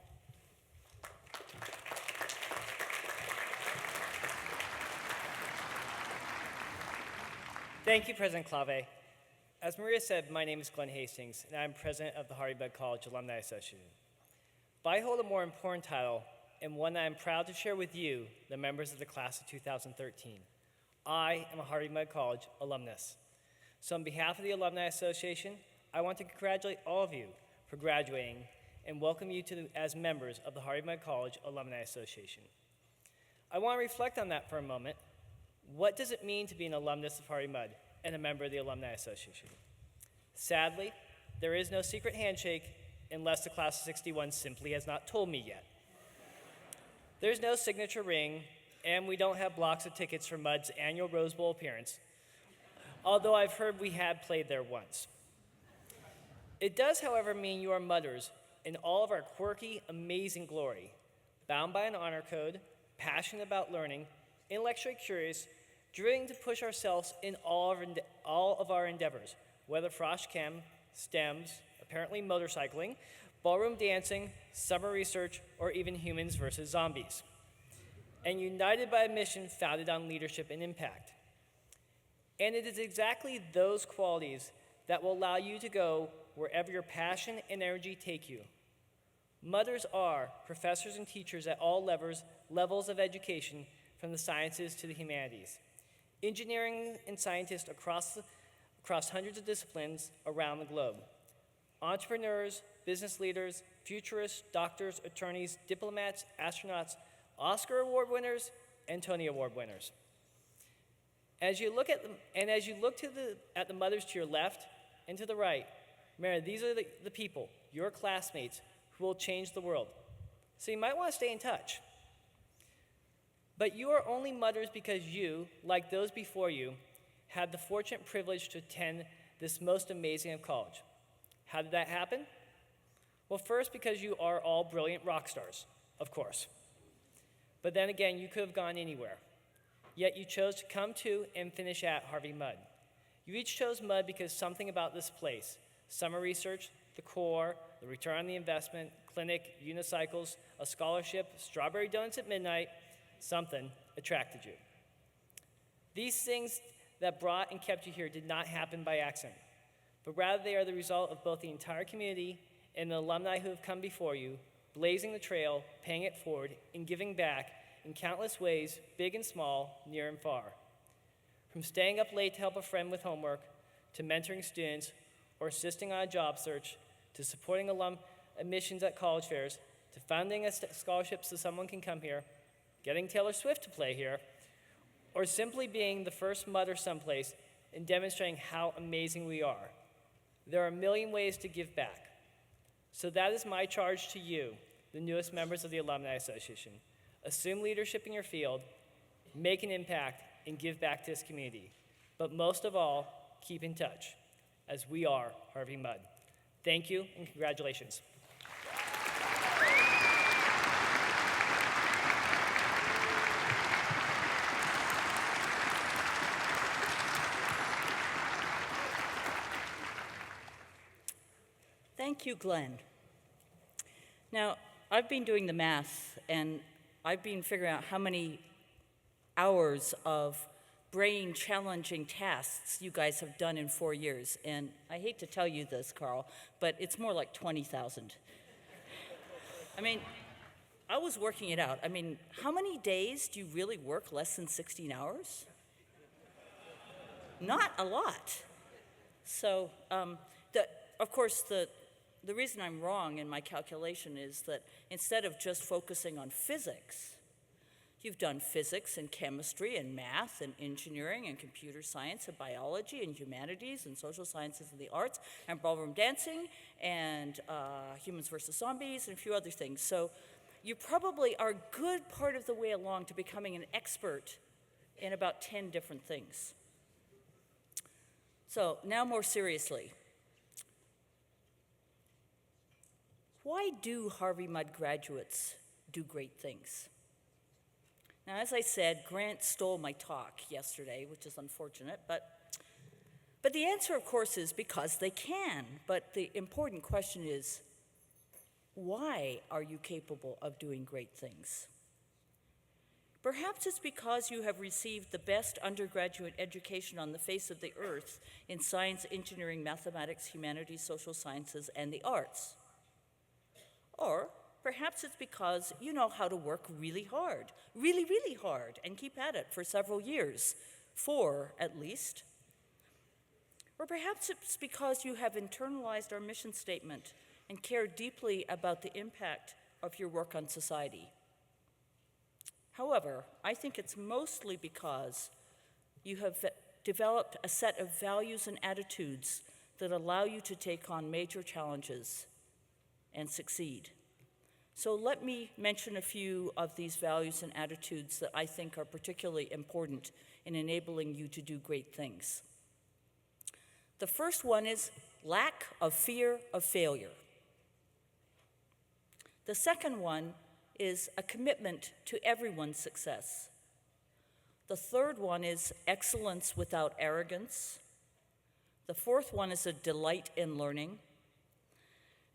Thank you, President Clave. As Maria said, my name is Glenn Hastings, and I'm president of the Harvey Mudd College Alumni Association. But I hold a more important title, and one that I'm proud to share with you, the members of the class of 2013. I am a Harvey Mudd College alumnus. So on behalf of the Alumni Association, I want to congratulate all of you for graduating and welcome you as members of the Harvey Mudd College Alumni Association. I want to reflect on that for a moment. What does it mean to be an alumnus of Harvey Mudd and a member of the Alumni Association? Sadly, there is no secret handshake unless the class of 61 simply has not told me yet. There's no signature ring, and we don't have blocks of tickets for Mudd's annual Rose Bowl appearance, although I've heard we had played there once. It does, however, mean you are Mudders in all of our quirky, amazing glory, bound by an honor code, passionate about learning, intellectually curious, driven to push ourselves in all of our endeavors, whether Frosh Chem, STEMs, apparently motorcycling, ballroom dancing, summer research, or even humans versus zombies. And united by a mission founded on leadership and impact. And it is exactly those qualities that will allow you to go wherever your passion and energy take you. Mudders are professors and teachers at all levels of education, from the sciences to the humanities. Engineering and scientists across hundreds of disciplines around the globe. Entrepreneurs, business leaders, futurists, doctors, attorneys, diplomats, astronauts, Oscar Award winners, and Tony Award winners. As you look at the mothers to your left and to the right, remember, these are the people, your classmates, who will change the world. So you might want to stay in touch. But you are only mothers because you, like those before you, had the fortunate privilege to attend this most amazing of college. How did that happen? Well, first, because you are all brilliant rock stars, of course. But then again, you could have gone anywhere. Yet you chose to come to and finish at Harvey Mudd. You each chose Mudd because something about this place, summer research, the core, the return on the investment, clinic, unicycles, a scholarship, strawberry donuts at midnight, something attracted you. These things that brought and kept you here did not happen by accident, but rather they are the result of both the entire community and the alumni who have come before you, blazing the trail, paying it forward, and giving back in countless ways, big and small, near and far. From staying up late to help a friend with homework, to mentoring students, or assisting on a job search, to supporting alum admissions at college fairs, to funding scholarships so someone can come here, getting Taylor Swift to play here, or simply being the first mother someplace and demonstrating how amazing we are. There are a million ways to give back. So that is my charge to you, the newest members of the Alumni Association. Assume leadership in your field, make an impact, and give back to this community. But most of all, keep in touch, as we are Harvey Mudd. Thank you, and congratulations. Thank you, Glenn. Now, I've been doing the math, and I've been figuring out how many hours of brain-challenging tasks you guys have done in 4 years. And I hate to tell you this, Carl, but it's more like 20,000. I mean, I was working it out. I mean, how many days do you really work less than 16 hours? Not a lot. So, of course, the reason I'm wrong in my calculation is that instead of just focusing on physics, you've done physics and chemistry and math and engineering and computer science and biology and humanities and social sciences and the arts and ballroom dancing and humans versus zombies and a few other things. So you probably are a good part of the way along to becoming an expert in about 10 different things. So now more seriously, why do Harvey Mudd graduates do great things? Now, as I said, Grant stole my talk yesterday, which is unfortunate, but the answer, of course, is because they can. But the important question is, why are you capable of doing great things? Perhaps it's because you have received the best undergraduate education on the face of the earth in science, engineering, mathematics, humanities, social sciences, and the arts. Or perhaps it's because you know how to work really hard, really, really hard, and keep at it for several years, 4 at least. Or perhaps it's because you have internalized our mission statement and care deeply about the impact of your work on society. However, I think it's mostly because you have developed a set of values and attitudes that allow you to take on major challenges and succeed. So let me mention a few of these values and attitudes that I think are particularly important in enabling you to do great things. The first one is lack of fear of failure. The second one is a commitment to everyone's success. The third one is excellence without arrogance. The fourth one is a delight in learning.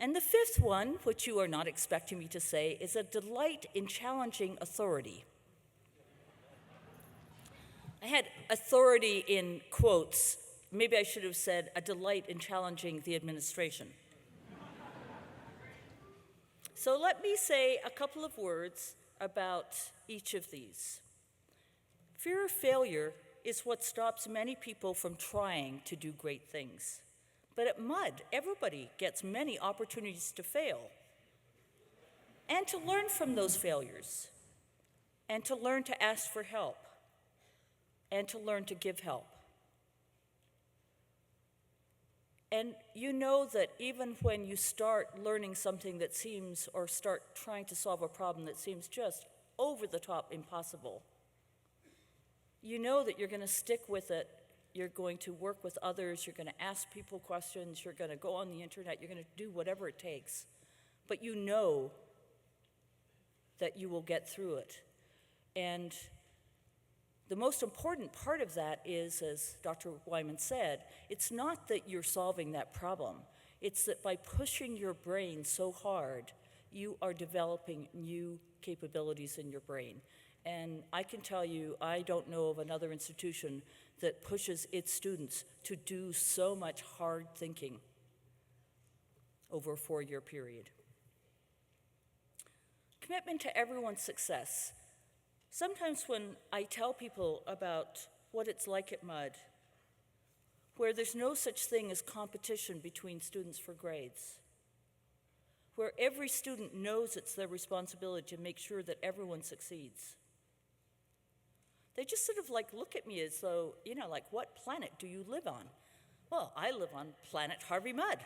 And the fifth one, which you are not expecting me to say, is a delight in challenging authority. I had authority in quotes. Maybe I should have said a delight in challenging the administration. So let me say a couple of words about each of these. Fear of failure is what stops many people from trying to do great things. But at Mudd, everybody gets many opportunities to fail and to learn from those failures and to learn to ask for help and to learn to give help. And you know that even when you start learning something that seems, or start trying to solve a problem that seems just over the top impossible, you know that you're going to stick with it, you're going to work with others, you're going to ask people questions, you're going to go on the internet, you're going to do whatever it takes. But you know that you will get through it. And the most important part of that is, as Dr. Wieman said, it's not that you're solving that problem. It's that by pushing your brain so hard, you are developing new capabilities in your brain. And I can tell you, I don't know of another institution that pushes its students to do so much hard thinking over a 4-year period. Commitment to everyone's success. Sometimes when I tell people about what it's like at Mudd, where there's no such thing as competition between students for grades, where every student knows it's their responsibility to make sure that everyone succeeds, they just sort of like look at me as though, like, what planet do you live on? Well, I live on planet Harvey Mudd.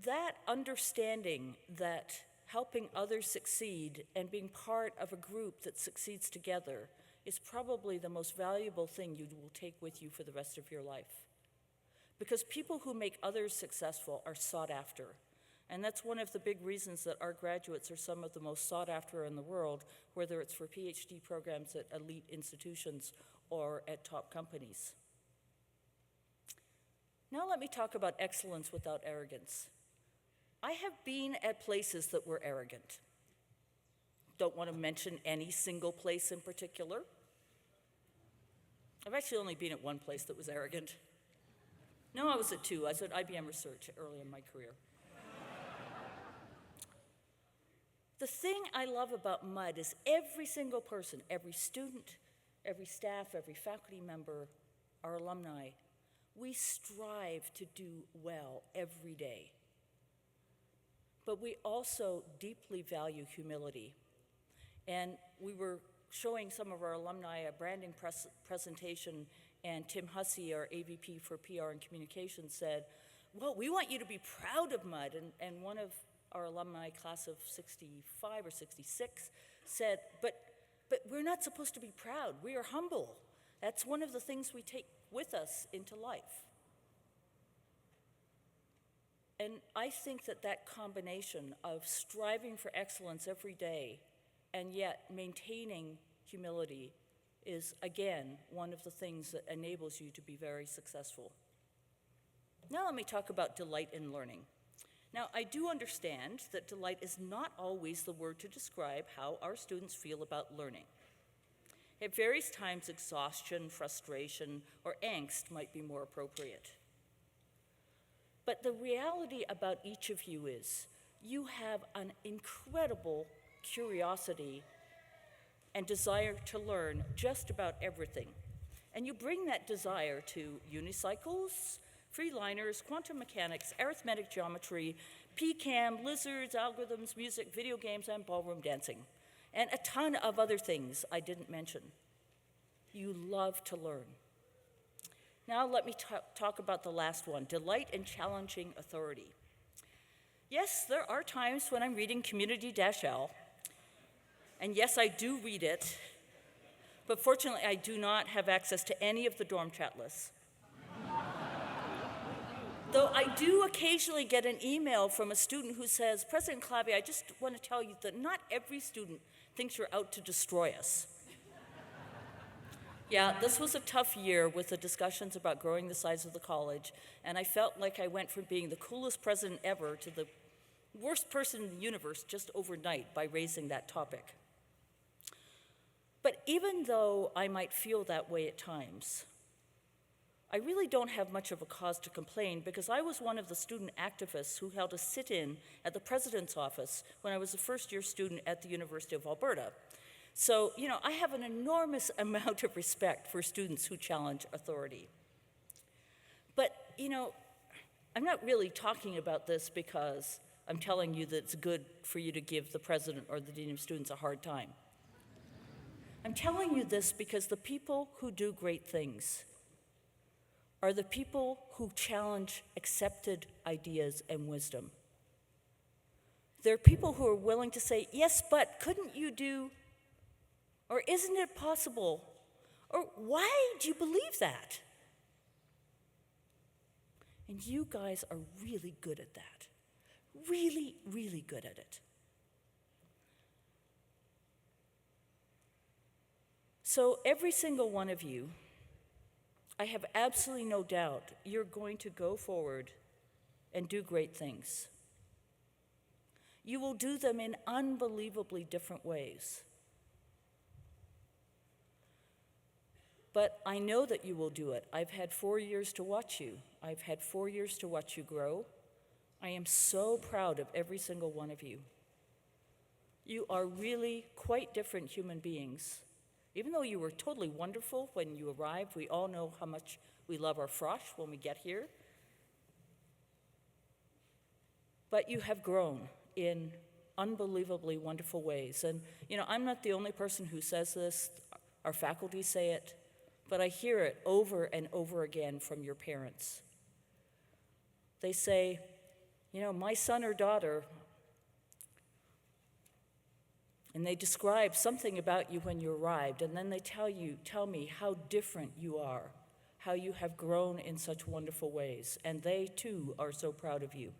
That understanding that helping others succeed and being part of a group that succeeds together is probably the most valuable thing you will take with you for the rest of your life. Because people who make others successful are sought after. And that's one of the big reasons that our graduates are some of the most sought after in the world, whether it's for PhD programs at elite institutions or at top companies. Now let me talk about excellence without arrogance. I have been at places that were arrogant. Don't want to mention any single place in particular. I've actually only been at one place that was arrogant. No, I was at 2. I was at IBM Research early in my career. The thing I love about Mudd is every single person, every student, every staff, every faculty member, our alumni, we strive to do well every day. But we also deeply value humility. And we were showing some of our alumni a branding presentation, and Tim Hussey, our AVP for PR and Communications, said, well, we want you to be proud of Mudd. And one of our alumni, class of 65 or 66, said, but we're not supposed to be proud. We are humble. That's one of the things we take with us into life. And I think that that combination of striving for excellence every day and yet maintaining humility is, again, one of the things that enables you to be very successful. Now let me talk about delight in learning. Now, I do understand that delight is not always the word to describe how our students feel about learning. At various times, exhaustion, frustration, or angst might be more appropriate. But the reality about each of you is you have an incredible curiosity and desire to learn just about everything. And you bring that desire to unicycles, freeliners, quantum mechanics, arithmetic geometry, PCAM, lizards, algorithms, music, video games, and ballroom dancing, and a ton of other things I didn't mention. You love to learn. Now let me talk about the last one, delight in challenging authority. Yes, there are times when I'm reading Community-L, and yes, I do read it, but fortunately I do not have access to any of the dorm chat lists. Though I do occasionally get an email from a student who says, President Clavé, I just want to tell you that not every student thinks you're out to destroy us. Yeah, this was a tough year with the discussions about growing the size of the college, and I felt like I went from being the coolest president ever to the worst person in the universe just overnight by raising that topic. But even though I might feel that way at times, I really don't have much of a cause to complain because I was one of the student activists who held a sit-in at the president's office when I was a first-year student at the University of Alberta. So, I have an enormous amount of respect for students who challenge authority. But, I'm not really talking about this because I'm telling you that it's good for you to give the president or the dean of students a hard time. I'm telling you this because the people who do great things are the people who challenge accepted ideas and wisdom. They're people who are willing to say, yes, but couldn't you do, or isn't it possible, or why do you believe that? And you guys are really good at that. Really, really good at it. So every single one of you, I have absolutely no doubt you're going to go forward and do great things. You will do them in unbelievably different ways. But I know that you will do it. I've had 4 years to watch you. I've had 4 years to watch you grow. I am so proud of every single one of you. You are really quite different human beings. Even though you were totally wonderful when you arrived, we all know how much we love our frosh when we get here. But you have grown in unbelievably wonderful ways. And, I'm not the only person who says this. Our faculty say it. But I hear it over and over again from your parents. They say, my son or daughter, and they describe something about you when you arrived, and then they tell me how different you are, how you have grown in such wonderful ways, and they too are so proud of you.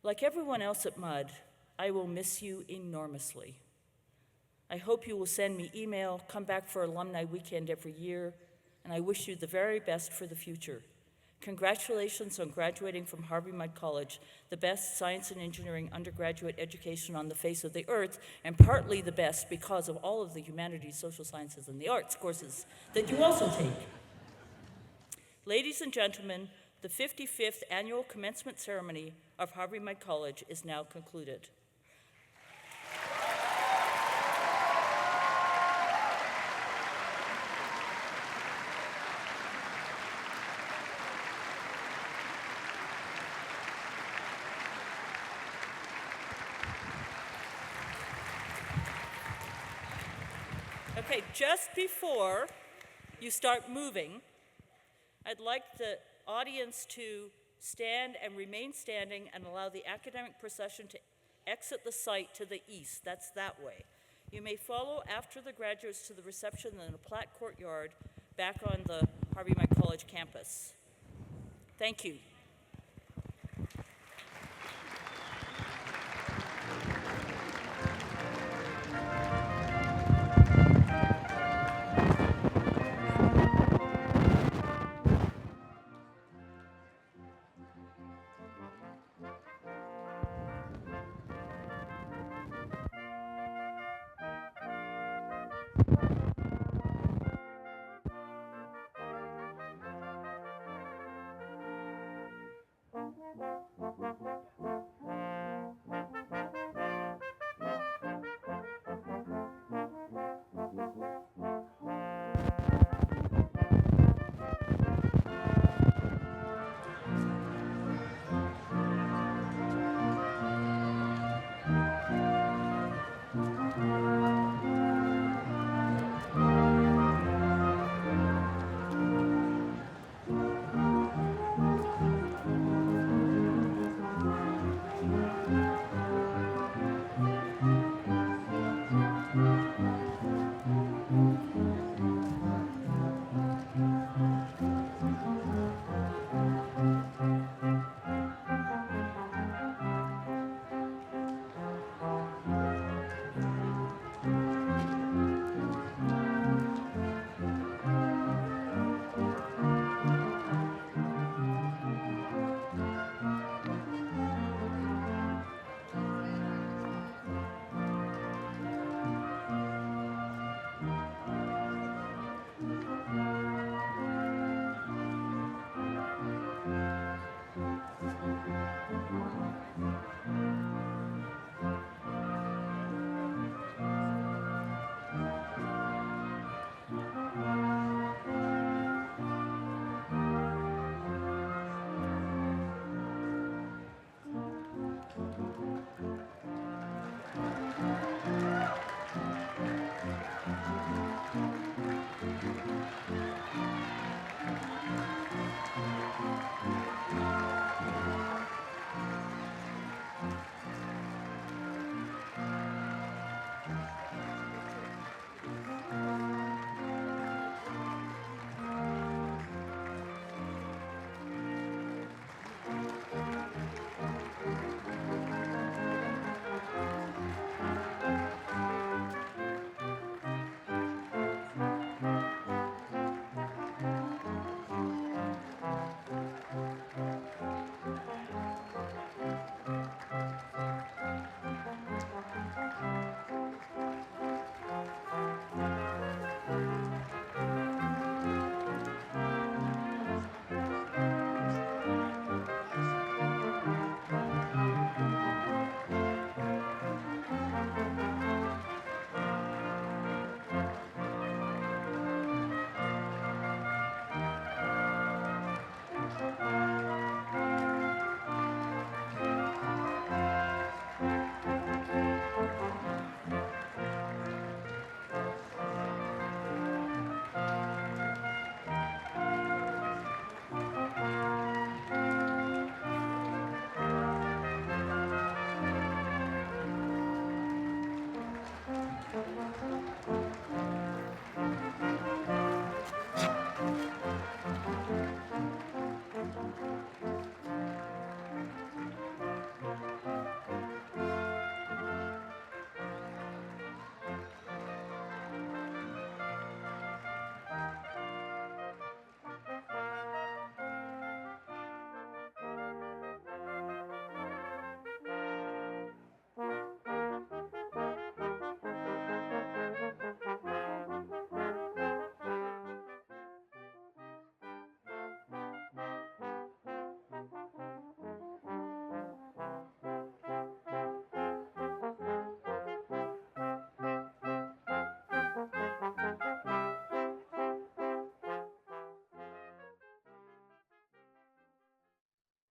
Like everyone else at Mudd, I will miss you enormously. I hope you will send me email, come back for alumni weekend every year, and I wish you the very best for the future. Congratulations on graduating from Harvey Mudd College, the best science and engineering undergraduate education on the face of the earth, and partly the best because of all of the humanities, social sciences, and the arts courses that you also take. Ladies and gentlemen, the 55th annual commencement ceremony of Harvey Mudd College is now concluded. Okay, just before you start moving, I'd like the audience to stand and remain standing and allow the academic procession to exit the site to the east. That's that way. You may follow after the graduates to the reception in the Platt Courtyard back on the Harvey Mudd College campus. Thank you.